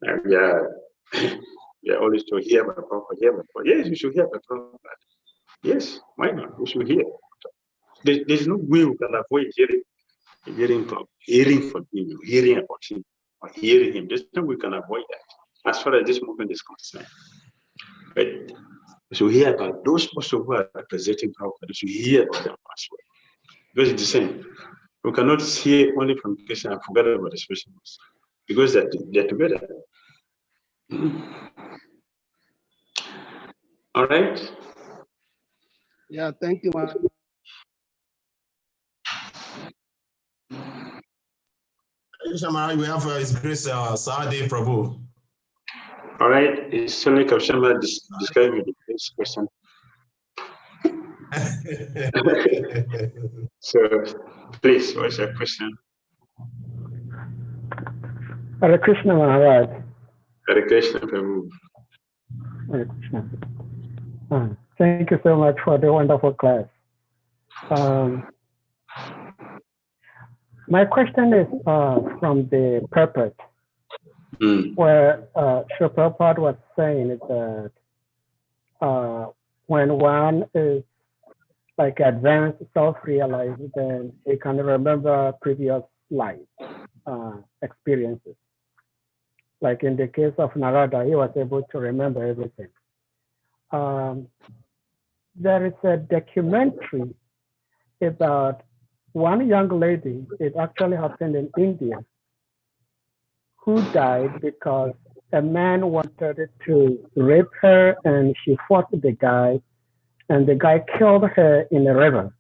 And we are always to hear about Prabhupada, hear about Prabhupada. Yes, we should hear about Prabhupada. Yes, why not? We should hear. There's no way we can avoid hearing from him, hearing about him, or hearing him. There's no way we can avoid that as far as this movement is concerned. But we should hear about those also who are representing Prabhupada. We should hear about them as well. Because it's the same. We cannot hear only from Krishna and forget about the spiritual master. Because they're together. All right? Yeah, thank you, man. We have His Grace Saadi Prabhu. All right, is Swami Kavshama describing the first question? So, please, what's your question? Hare Krishna Maharaj. Hare Krishna Prabhu. Hare Krishna. Thank you so much for the wonderful class. My question is from the purpose, where Sri Prabhupada was saying that when one is like advanced self-realized, then they can remember previous life experiences. Like in the case of Narada, he was able to remember everything. There is a documentary about one young lady. It actually happened in India, who died because a man wanted to rape her and she fought the guy, and the guy killed her in a river.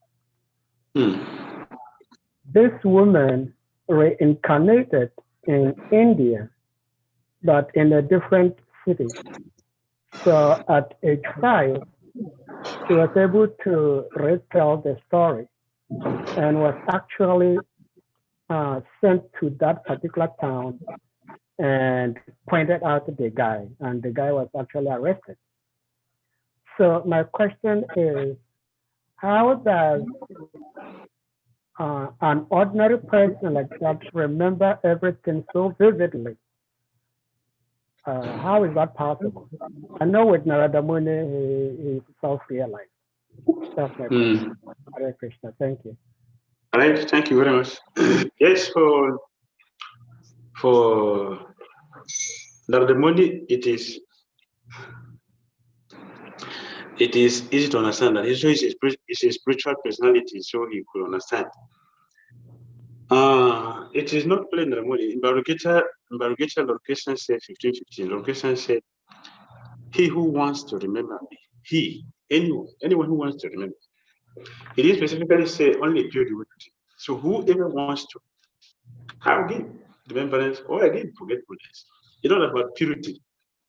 This woman reincarnated in India, but in a different city. So at age 5, she was able to retell the story and was actually sent to that particular town and pointed out the guy, and the guy was actually arrested. So my question is, how does an ordinary person like that remember everything so vividly? How is that possible? I know with Narada Muni, he self-realized. That's my question. Hare Krishna, thank you. All right, thank you very much. Yes, for Narada Muni, it is easy to understand that he's a spiritual personality, so he could understand. It is not plain Narada Muni. In Bhagavad Gita, location said 15:15. Location said, "He who wants to remember me, anyone who wants to remember." It is specifically say only pure devotee. So whoever wants to, have again remembrance or again forgetfulness. It's not about purity.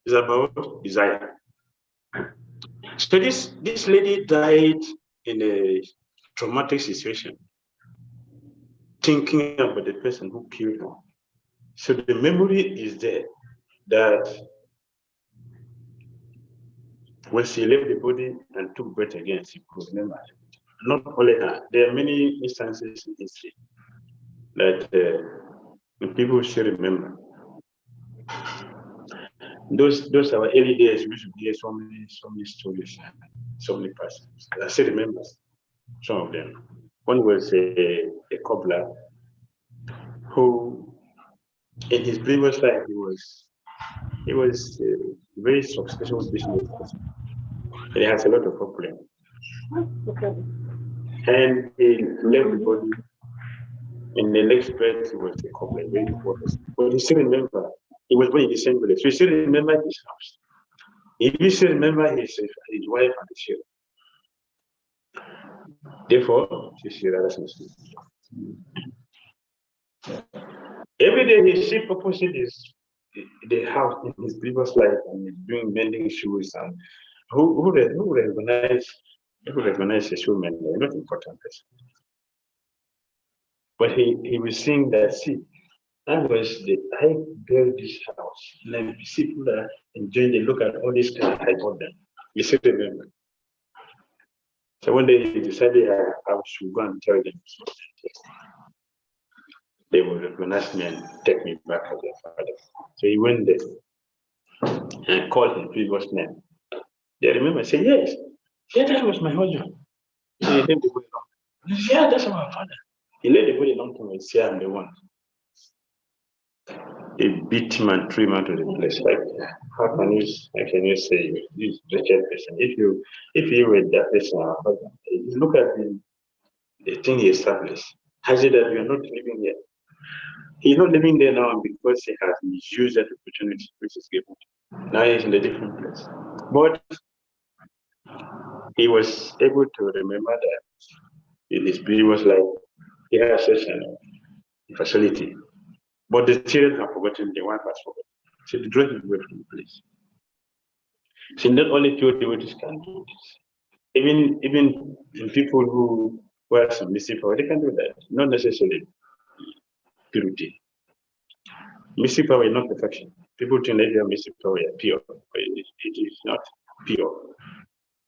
It's about desire. So this lady died in a traumatic situation, thinking about the person who killed her. So the memory is there that when she left the body and took breath again, she could remember. Not only her, there are many instances in history that people should remember. Those are our early days. We should hear so many stories, so many persons. I still remember some of them. One was a cobbler who, in his previous life, he was a very successful business person. And he has a lot of problems. And he left the body. In the next breath, he was a cobbler, very poor person. But he still remember. He was born in the same village. So he still remember his house. He still remember his wife and his children. Therefore, every day he see purposely the house in his previous life and he's doing mending shoes and who recognize his woman, they're not important person. But he was saying that, see, I built this house and I see people that enjoying, they look at all these cars, I bought them. You still remember. So one day he decided I should go and tell them. They will recognize me and take me back as their father. So he went there and called his previous name. They remember, say, yes, that was my husband. He let the body long. Yeah, that's our father. He let the body long time and say, I'm the one. They beat him and threw him out of the place. Like, how can you say this wretched person? If you were that person, our husband, look at the thing he established. How is it that you are not living here? He's not living there now because he has misused that opportunity which is given. Now he's in a different place. But he was able to remember that in his previous life, he had such a facility. But the children have forgotten, the wife has forgotten. So they drove him away from the place. So not only pure devotees can do this. Even in people who are submissive, they can do that. Not necessarily purity. Mystic power is not perfection. People think that your mystic power is pure, but it is not pure.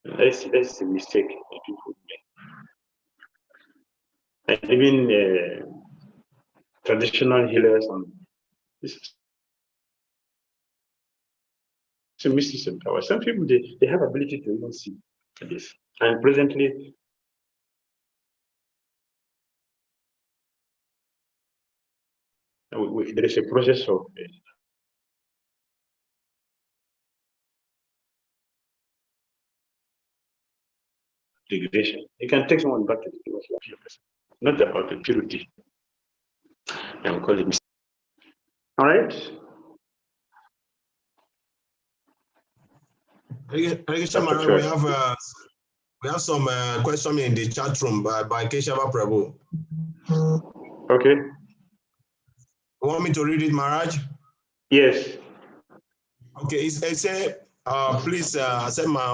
That's a mistake that people make. And even traditional healers and it's a mysticism power. Some people they have ability to even see this. And presently there is a process of degradation. You can take someone back to the previous life. Not about the purity. I will call it. All right. We have some question in the chat room by Keshava Prabhu. Okay. You want me to read it, Maharaj? Yes. Okay, it say, please accept my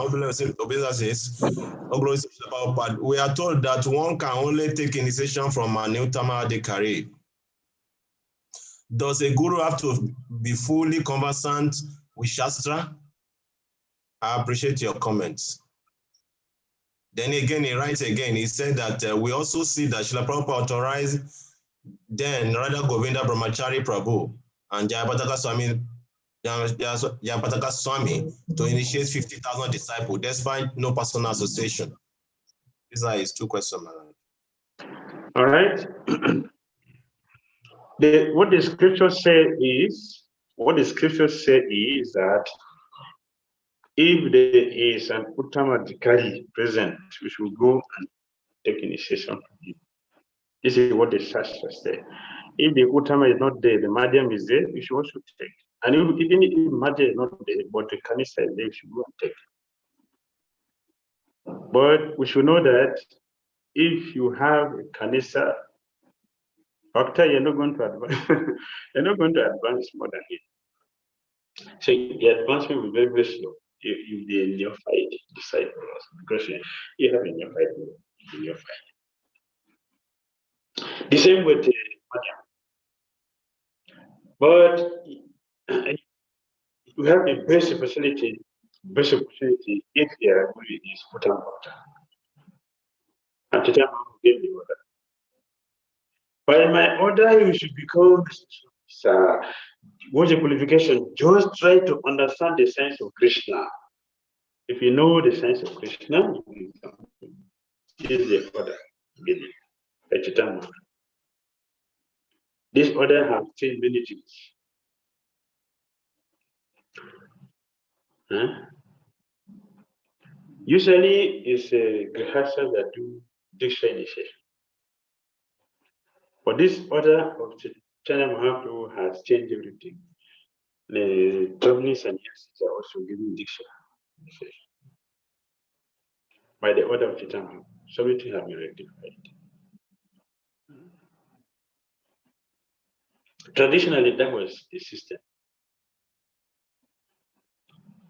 obeisances. But we are told that one can only take initiation from an Uttama Adhikari. Does a guru have to be fully conversant with Shastra? I appreciate your comments. Then again, he writes again, he said that we also see that Srila Prabhupada authorized then Radha Govinda Brahmachari Prabhu and Jayapataka Swami to initiate 50,000 disciples despite no personal association. These are his two questions. All right. What the scriptures say is that if there is an Uttama Adhikari present, we should go and take initiation from him. This is what the Shastra says. If the Uttama is not there, the Madhyam is there, we should also take. And even if Madhyam is not there, but the Kanisa is there, we should go and take. But we should know that if you have a Kanisa, Bhakti, you're not going to advance. You're not going to advance more than him. So the advancement will be very, very slow. If the neophyte disciples, because you have a neophyte. The same with the Madhyam. But you have the best opportunity if the Aguri is Uttama Bhakta. At the time I gave the order. By my order, you should become what's the qualification? Just try to understand the sense of Krishna. If you know the sense of Krishna, this is the order given. This order has changed many things. Usually, it's a Grihastha that do Diksha initiation. But this order of Chaitanya Mahaprabhu has changed everything. The traveling sannyasis are also giving Diksha initiation by the order of Chaitanya Mahaprabhu. So everything has been rectified. Traditionally, that was the system.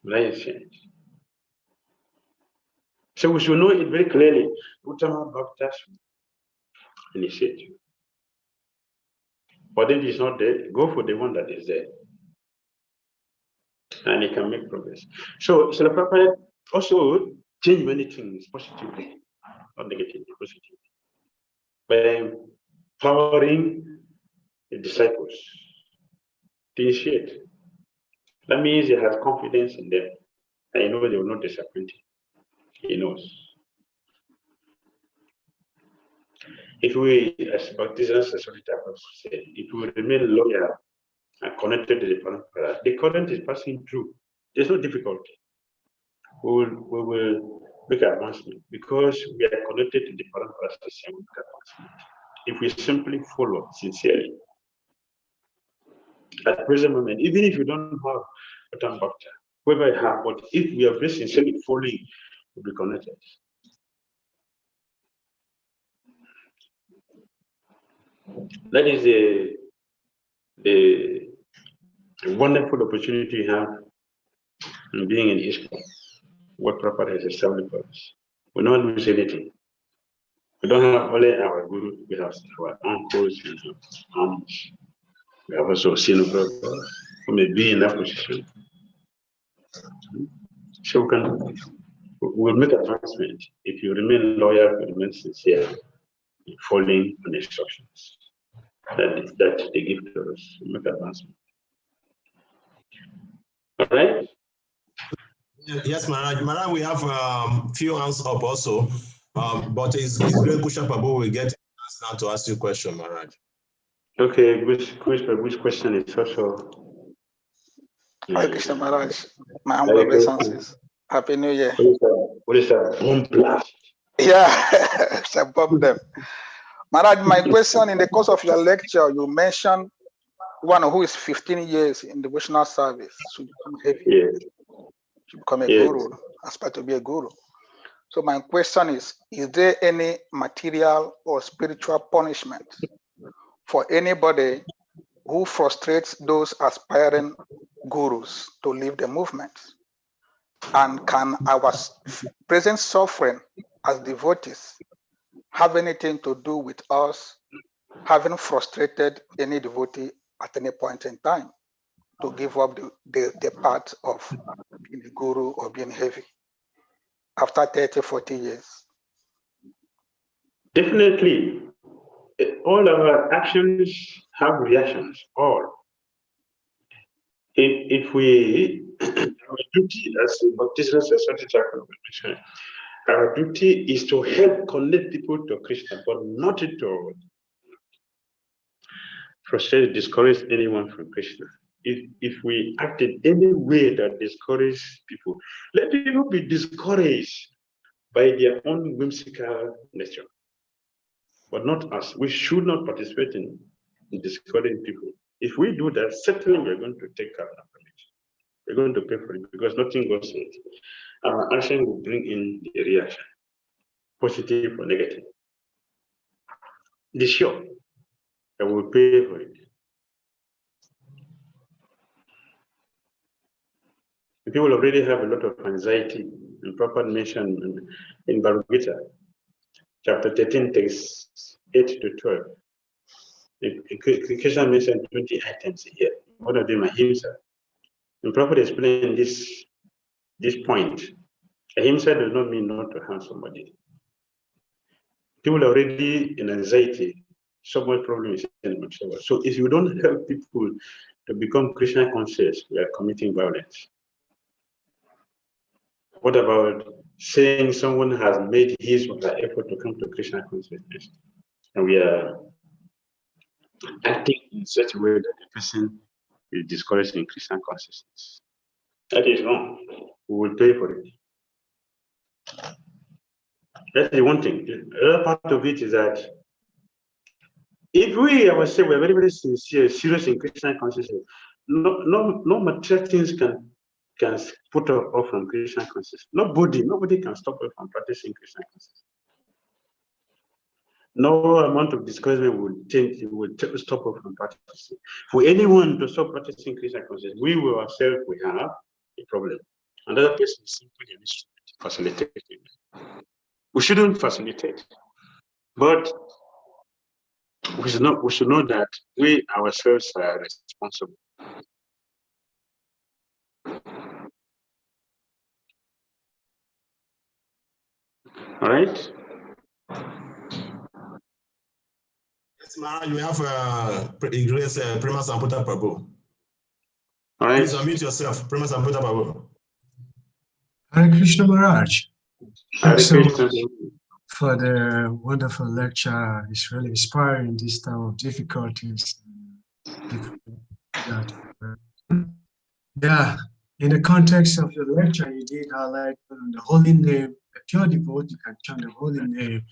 Life changed. So we should know it very clearly. Uttama Bhaktas initiate you. But if it's not there, go for the one that is there. And it can make progress. So Srila Prabhupada also changed many things positively, not negatively, positively. By empowering the disciples to initiate. That means he has confidence in them. And he knows they will not disappoint him. He knows. If we, as Baptisans, as said, if we remain loyal and connected to the parampara, the current is passing through. There's no difficulty. We will make advancement because we are connected to the parampara system. If we simply follow sincerely. At the present moment, even if you don't have a Uttama Bhakta, whoever you have, but if we are very sincerely following, we'll be connected. That is the wonderful opportunity you have in being in ISKCON. What Prabhupada has established for us. We don't lose anything. We don't have only our guru, we have our uncles and aunts. We have also seen Prabhupada who may be in that position. So we'll make advancement if you remain loyal, you remain sincere, in following on instructions that they give to us. Make advancement. All right? Yes, Maharaj. Maharaj, we have few hands up also, but it's great Kusha Prabhu will get now to ask you a question, Maharaj. Okay, which question is also? Hi, Krishna Maharaj. My humble obeisances. Happy New Year. What is that? Boom blast. Yeah, shall bomb them. Maharaj, my question, in the course of your lecture, you mentioned one who is 15 years in devotional service should become heavy, Yes. should become a Yes. guru, aspire to be a guru. So my question is there any material or spiritual punishment for anybody who frustrates those aspiring gurus to leave the movement? And can our present suffering as devotees have anything to do with us having frustrated any devotee at any point in time to give up the path of being a guru or being heavy after 30, 40 years? Definitely, all our actions have reactions. All. If we, our duty as a Bhakti Society Chakra, our duty is to help connect people to Krishna, but not to frustrate, discourage anyone from Krishna. If we act in any way that discourages people, let people be discouraged by their own whimsical nature, but not us. We should not participate in discouraging people. If we do that, certainly we're going to take our knowledge. We're going to pay for it because nothing goes in it. Our action will bring in the reaction, positive or negative. It is sure that we'll pay for it. People already have a lot of anxiety, and Prabhupada mentioned in Bhagavad Gita, chapter 13, text 8 to 12. Krishna mentioned 20 items here. One of them are ahimsa. And Prabhupada explained this point. Ahimsa does not mean not to harm somebody. People are already in anxiety. So much problem is in themselves. So if you don't help people to become Krishna conscious, we are committing violence. What about saying someone has made his or her effort to come to Krishna consciousness, and we are acting in such a way that the person is discouraging Krishna consciousness? That is wrong. We will pay for it. That's the one thing. The other part of it is that if we ourselves were very, very sincere, serious in Krishna consciousness, no material things can put us off from Krishna consciousness. Nobody can stop us from practicing Krishna consciousness. No amount of discouragement would stop us from practicing. For anyone to stop practicing Krishna consciousness, we ourselves we have a problem. Another person is simply an instrument facilitating. We shouldn't facilitate, but we should know that we ourselves are responsible. All right. Yes, Maharaj, we have Grace Prema Samputa Prabhu. All right. Please unmute yourself, Prema Samputa Prabhu. Hare Krishna Maharaj. Hare Thanks so Krishna. much for the wonderful lecture. It's really inspiring this time of difficulties. Yeah, in the context of your lecture, you did highlight the holy name. A pure devotee can chant the holy name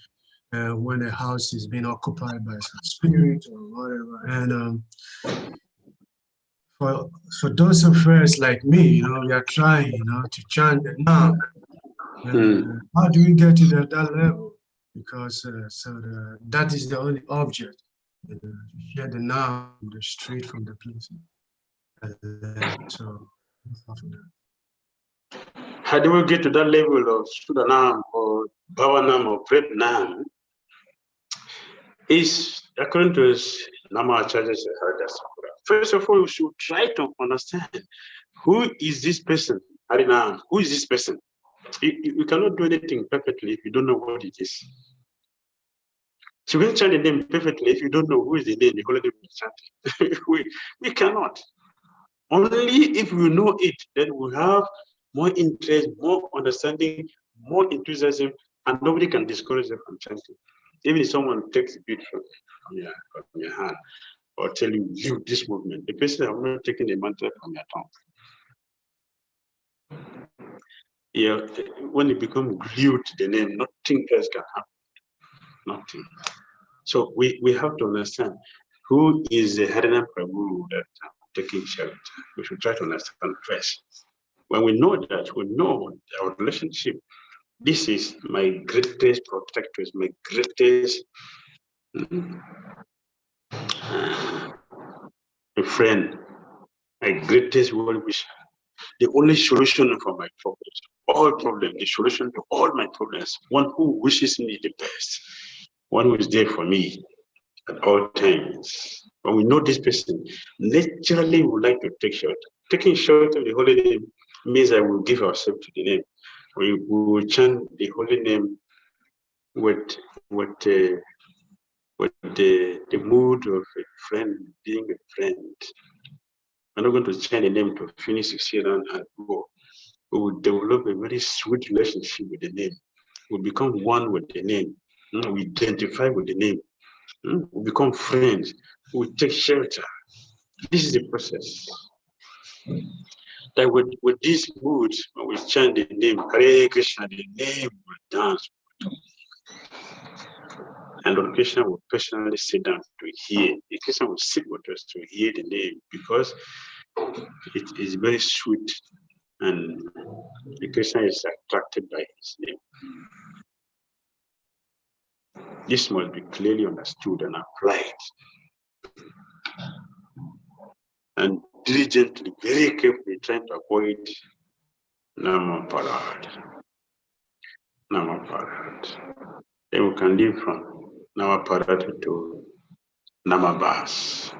when a house is being occupied by some spirit or whatever. And for those of us like me, we are trying, to chant the name. How do we get to that level? Because that is the only object. Share the name, the street from the place. So, how do we get to that level of Sudanam or Bhavanam or Pretnam? Is according to Nama Acharya Sahaja. First of all, we should try to understand who is this person, Harinam, who is this person? You cannot do anything perfectly if you don't know what it is. So we can chant the name perfectly if you don't know who is the name, the holy name is chanting. we cannot. Only if we know it, then we have more interest, more understanding, more enthusiasm, and nobody can discourage them from chanting. Even if someone takes a bit from your hand or tell you, leave this movement, the person has not taken a mantra from your tongue. Yeah, when it becomes glued to the name, nothing else can happen. Nothing. So we have to understand who is the Harinam Prabhu that taking shelter. We should try to understand first. When we know that, we know our relationship. This is my greatest protector, my greatest friend, my greatest well-wisher. The only solution for my problems, all problems, the solution to all my problems, one who wishes me the best, one who is there for me at all times. When we know this person, naturally we would like to take shelter. Taking shelter of the holy name means that we will give ourselves to the name. We will chant the holy name with the mood of a friend, being a friend. I'm not going to chant the name to finish the serum and go. We will develop a very sweet relationship with the name. We become one with the name. We identify with the name. We become friends. We take shelter. This is the process. That with this mood, when we chant the name, Hare Krishna, the name will dance. And Lord Krishna will personally sit down to hear. The Krishna will sit with us to hear the name because it is very sweet and the Krishna is attracted by his name. This must be clearly understood and applied. And diligently, very carefully, trying to avoid Namaparad. Namaparad. Then we can live from Namaparad to Namabas.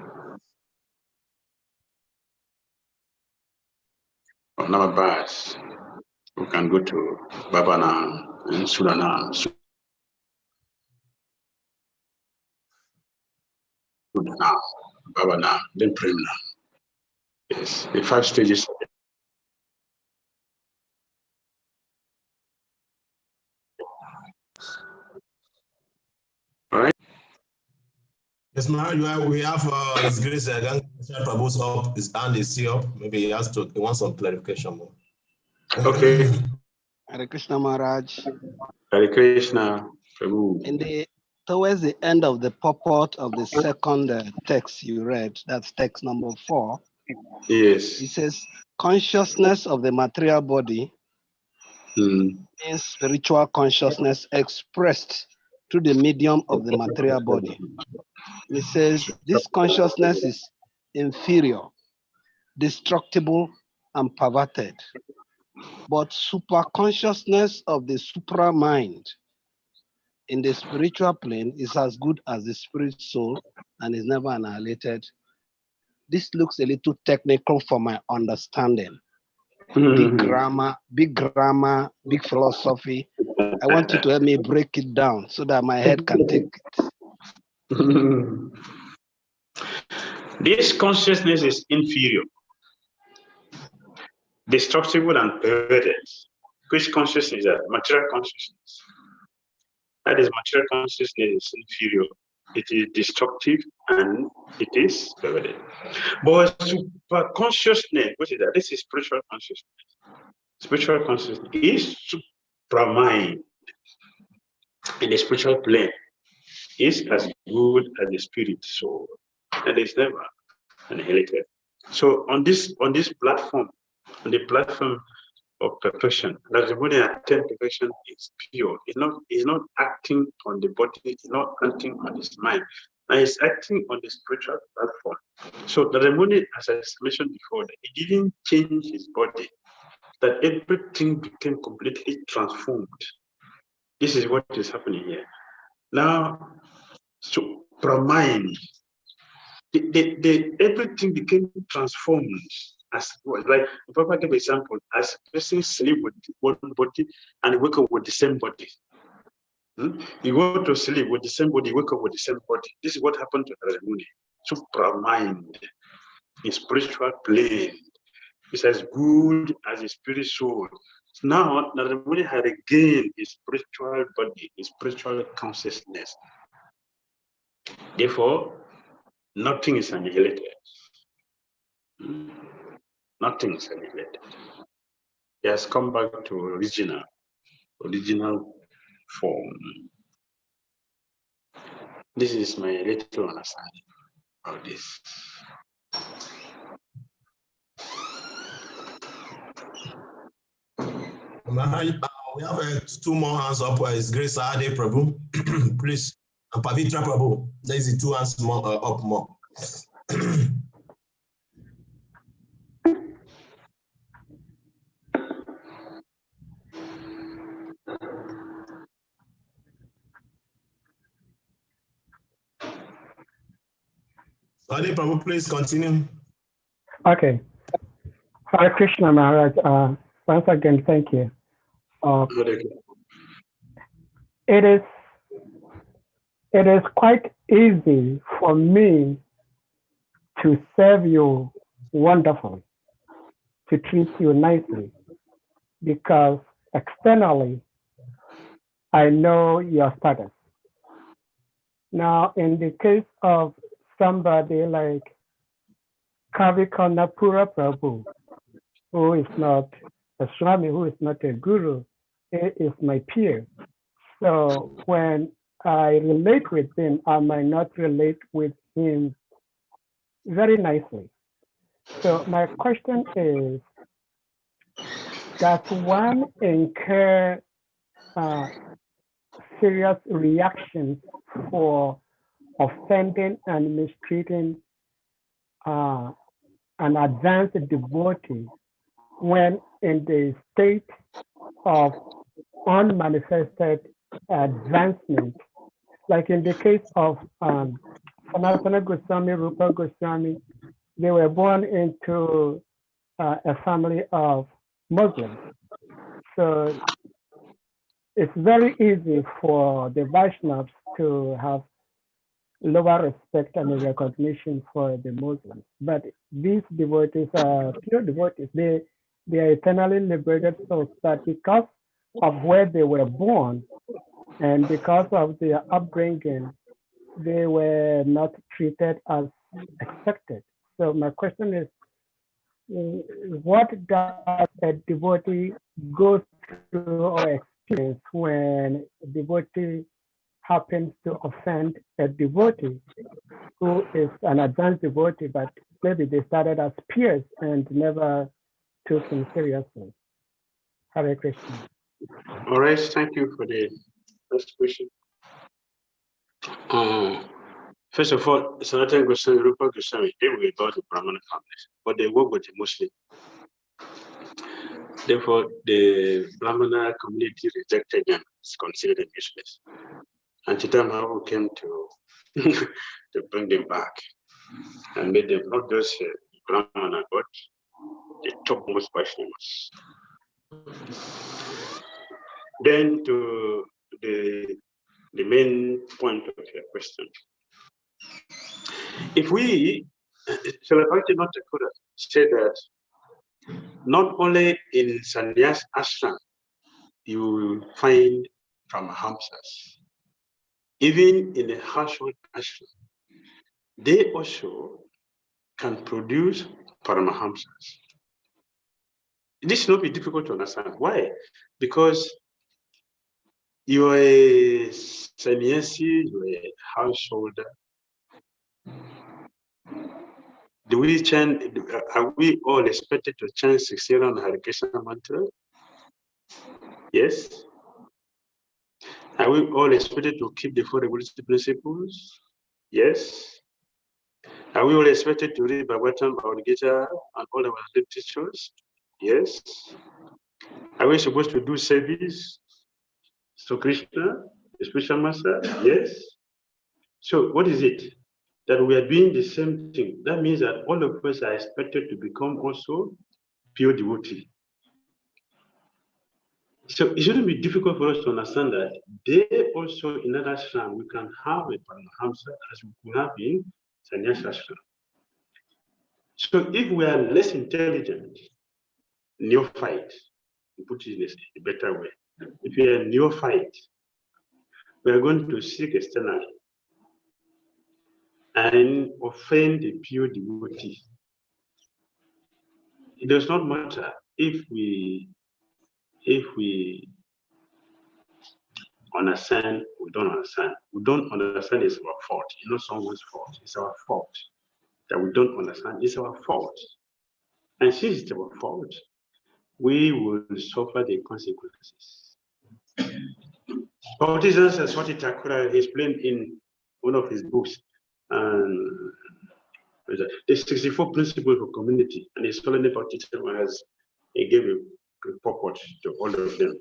From Namabas, we can go to Babanam and Sudanam. Sudanam, Babanam, then Premnam. Yes, the 5 stages. All right. Yes, ma'am. We have His Grace Prabhu's up. His hand is still up. Maybe he wants some clarification more. Okay. Hare Krishna Maharaj. Hare Krishna Prabhu. Towards the end of the purport of the second text you read, that's text number 4. Yes. It says, consciousness of the material body means spiritual consciousness expressed through the medium of the material body. It says this consciousness is inferior, destructible, and perverted. But super consciousness of the supra mind in the spiritual plane is as good as the spirit soul and is never annihilated. This looks a little technical for my understanding. Big grammar, big philosophy. I want you to help me break it down so that my head can take it. This consciousness is inferior, destructible, and perverted. Which consciousness is that? Material consciousness. That is, material consciousness is inferior. It is destructive and it is perverted. But super consciousness, what is that? This is spiritual consciousness. Spiritual consciousness is supra-mind in the spiritual plane. Is as good as the spirit soul, and is never annihilated. So on this platform, on the platform of perfection, that the body attain perfection is pure. It's not acting on the body, it's not acting on his mind. And it's acting on the spiritual platform. So the Ramoni, as I mentioned before, he didn't change his body, that everything became completely transformed. This is what is happening here. Now, so mind, everything became transformed. As like if I give an example, as a person sleep with one body and wake up with the same body. You go to sleep with the same body, wake up with the same body. This is what happened to Ramuni. Supra-mind, in spiritual plane, is as good as a spirit soul. Now, Ramuni had regained his spiritual body, his spiritual consciousness. Therefore, nothing is annihilated. Nothing is annihilated. He has come back to original form. This is my little understanding of this. We have 2 more hands up. Is Grace Ade Prabhu? Please. And Pavitra Prabhu. There is 2 hands more, up more. Ade Prabhu, please continue. Okay. Hare Krishna Maharaj. Once again, thank you. It is quite easy for me to serve you wonderfully, to treat you nicely, because externally, I know your status. Now, in the case of somebody like Kavikanapura Prabhu, who is not a Swami, who is not a guru, he is my peer. So when I relate with him, I might not relate with him very nicely. So my question is, does one incur serious reactions for offending and mistreating an advanced devotee when in the state of unmanifested advancement, like in the case of Sanatana Goswami, Rupa Goswami? They were born into a family of Muslims. So it's very easy for the Vaishnavas to have lower respect and recognition for the Muslims. But these devotees are pure devotees. They are eternally liberated souls, but because of where they were born and because of their upbringing, they were not treated as expected. So my question is, what does a devotee go through or experience when a devotee happens to offend a devotee who is an advanced devotee, but maybe they started as peers and never took him seriously? Hare Krishna. All right, thank you for the first question. First of all, Sanatana Goswami, Rupa Goswami, they were about the Brahmana families, but they work with the Muslim. Therefore, the Brahmana community rejected them, it's considered them useless. And Chaitanya Mahaprabhu came to to bring them back and made them not just Brahmana, but the topmost Vaishnavas. Then to the main point of your question. If we, Bhakti not say that not only in Sannyas Ashram you will find Paramahamsas, even in a household ashram, they also can produce Paramahamsas. This will not be difficult to understand. Why? Because you are a sannyasi, you are a householder. Do we chant? Are we all expected to chant 16 Hare Krishna mantra? Yes. Are we all expected to keep the 4 regulatory principles? Yes. Are we all expected to read Bhagavatam or Gita and all our literatures? Yes. Are we supposed to do service to Krishna, the spiritual master? Yes. So what is it? That we are doing the same thing. That means that all of us are expected to become also pure devotee. So it shouldn't be difficult for us to understand that they also in other ashram we can have a Paramahamsa as we could have in Sannyas ashram. So if we are less intelligent, neophyte, to put it in a better way, if we are neophyte, we are going to seek externally and offend the pure devotee. It does not matter if we if we understand, we don't understand. We don't understand is our fault. It's not someone's fault. It's our fault that we don't understand. It's our fault. And since it's our fault, we will suffer the consequences. Bhakti Swati Thakur explained in one of his books, the 64 principles of community, and his Solene Bhakti has he gave a purport to all of them.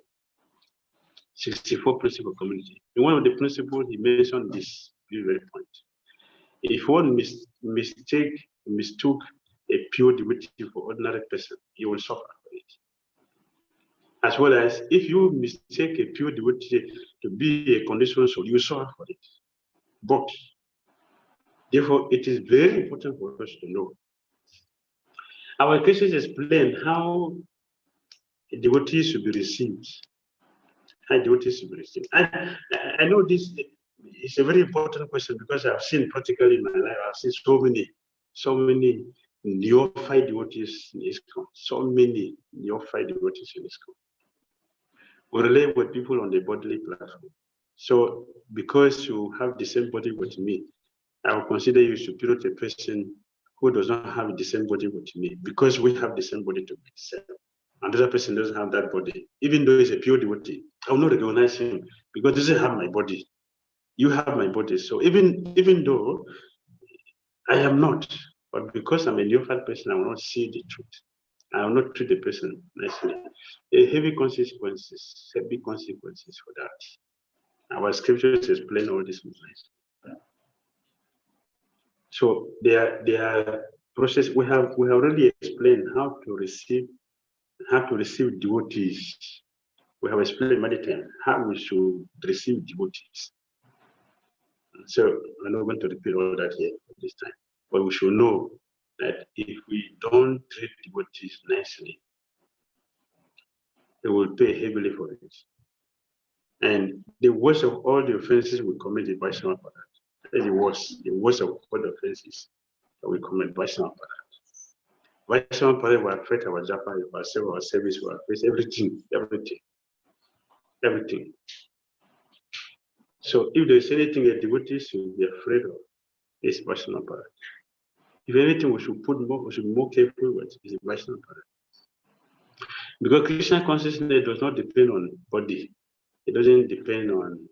64 principles of community. In one of the principles, he mentioned this very point. If one mistook a pure devotee for ordinary person, you will suffer for it. As well as if you mistake a pure devotee to be a conditional soul, you will suffer for it. But therefore, it is very important for us to know. Our cases explain how devotees should be received. How devotees should be received. I know this is a very important question because I've seen practically in my life, I've seen so many neophyte devotees in ISKCON, so many neophyte devotees in ISKCON. We relate with people on the bodily platform. So because you have the same body with me, I will consider you superior to a person who does not have the same body with me because we have the same body to myself. Another person doesn't have that body. Even though he's a pure devotee, I will not recognize him because he doesn't have my body. You have my body. So even though I am not, but because I'm a neophyte person, I will not see the truth. I will not treat the person nicely. Heavy consequences for that. Our scriptures explain all this. So their process. We have already explained how to receive devotees. We have explained many times how we should receive devotees. So I'm not going to repeat all that here this time, but we should know that if we don't treat devotees nicely, they will pay heavily for it. And the worst of all the offenses we commit is Vaishnava Parat. That is the worst of all the offenses that we commit, Vaishnava Parat. Vaishnava Parat will affect our japa, our service, will affect everything. So if there is anything a devotee should be afraid of, it's Vaishnava Parat. If anything we should be more careful with is Vaishnava Parat. Because Krishna consciousness does not depend on body. It doesn't depend on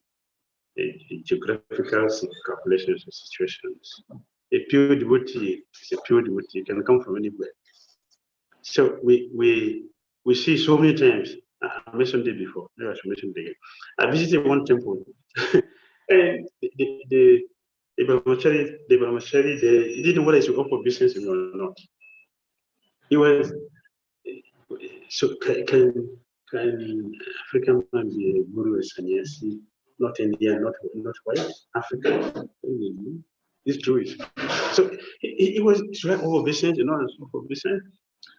geographical calculations or situations. A pure devotee is a pure devotee. It can come from anywhere. So we see so many times. I mentioned it before. Maybe I should mention it again. I visited one temple, and the brahmachari, he didn't know whether he should offer business or not. He was so can African man be a guru, a sannyasi? Not India, not white, Africa. It's Jewish. So he was trying all business, for business.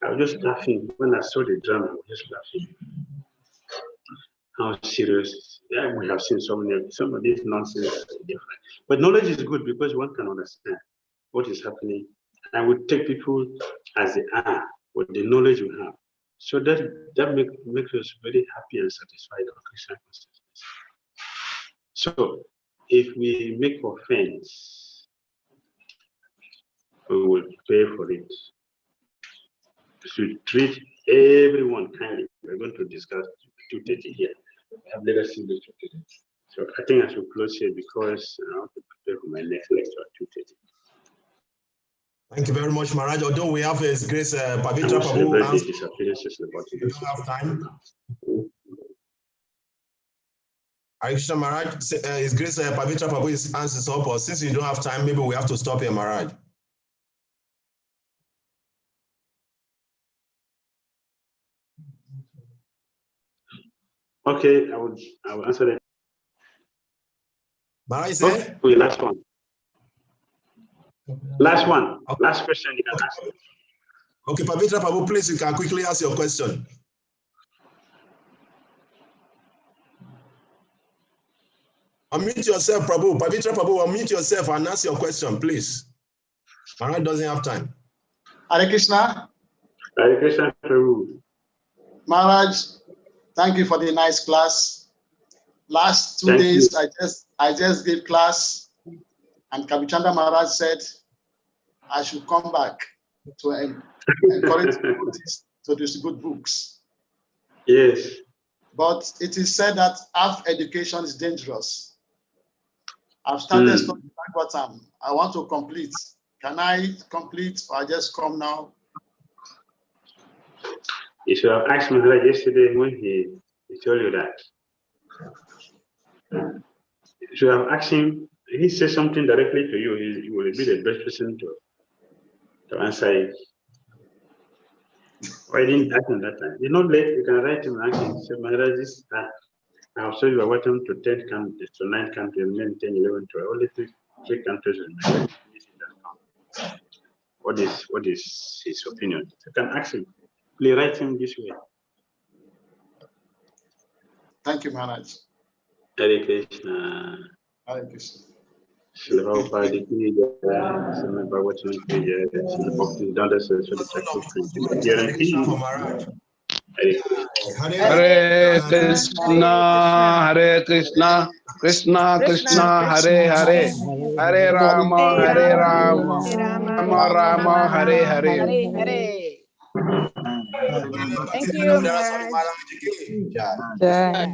I was just laughing when I saw the drama. I was just laughing. How serious? Yeah, we have seen some of these nonsense is different. But knowledge is good because one can understand what is happening, and we take people as they are with the knowledge we have. So that makes us very happy and satisfied on Krishna consciousness. So if we make offense, we will pay for it. We should treat everyone kindly. We're going to discuss 2:30 here. I have never seen the 2:30. So I think I should close here because I have to prepare for my next lecture at 2:30. Thank you very much, Maharaj. Although we have His Grace Pavitra Prabhu, we don't have time. Krishna Maharaj, His Grace Pavitra Prabhu is answers up, or since you don't have time, maybe we have to stop here, Maharaj. Okay, I will answer that. Maharaj, say? Okay, last one. Last one. Okay. Last question you can ask. Okay, Pavitra Prabhu, please, you can quickly ask your question. Unmute yourself, Prabhu. Pavitra Prabhu, unmute yourself and ask your question, please. Maharaj doesn't have time. Hare Krishna. Hare Krishna, Prabhu. Maharaj, Thank you for the nice class. Last 2 Thank days, I just gave class, and Kabichanda Maharaj said I should come back to encourage to distribute books. Yes. But it is said that half education is dangerous. I've started studying Bhagavatam. I want to complete. Can I complete or I just come now? You should have asked Maharaj yesterday when he told you that. You should have asked him. He said something directly to you. He will be the best person to answer it. Why didn't ask him that time? You're not late. You can write him and ask him. Say, Maharaj, I have told you about welcome to 10 countries, to 9 countries, then 10, 11, 12. Only three countries in What is his opinion? You can ask him. Please write him this way. Thank you, Maharaj. Hare Krishna. Hare Krishna. Shri Prabhupada ki jai, Shri Bhagavatam ki jai, Shri Bhakti Danda Saraswati Thakur ki jai. Hare Krishna, Hare Krishna, Krishna Krishna, Hare Hare, Hare Rama, Hare Rama, Rama Rama, Hare Hare. Thank you, Maharaj. Krishna.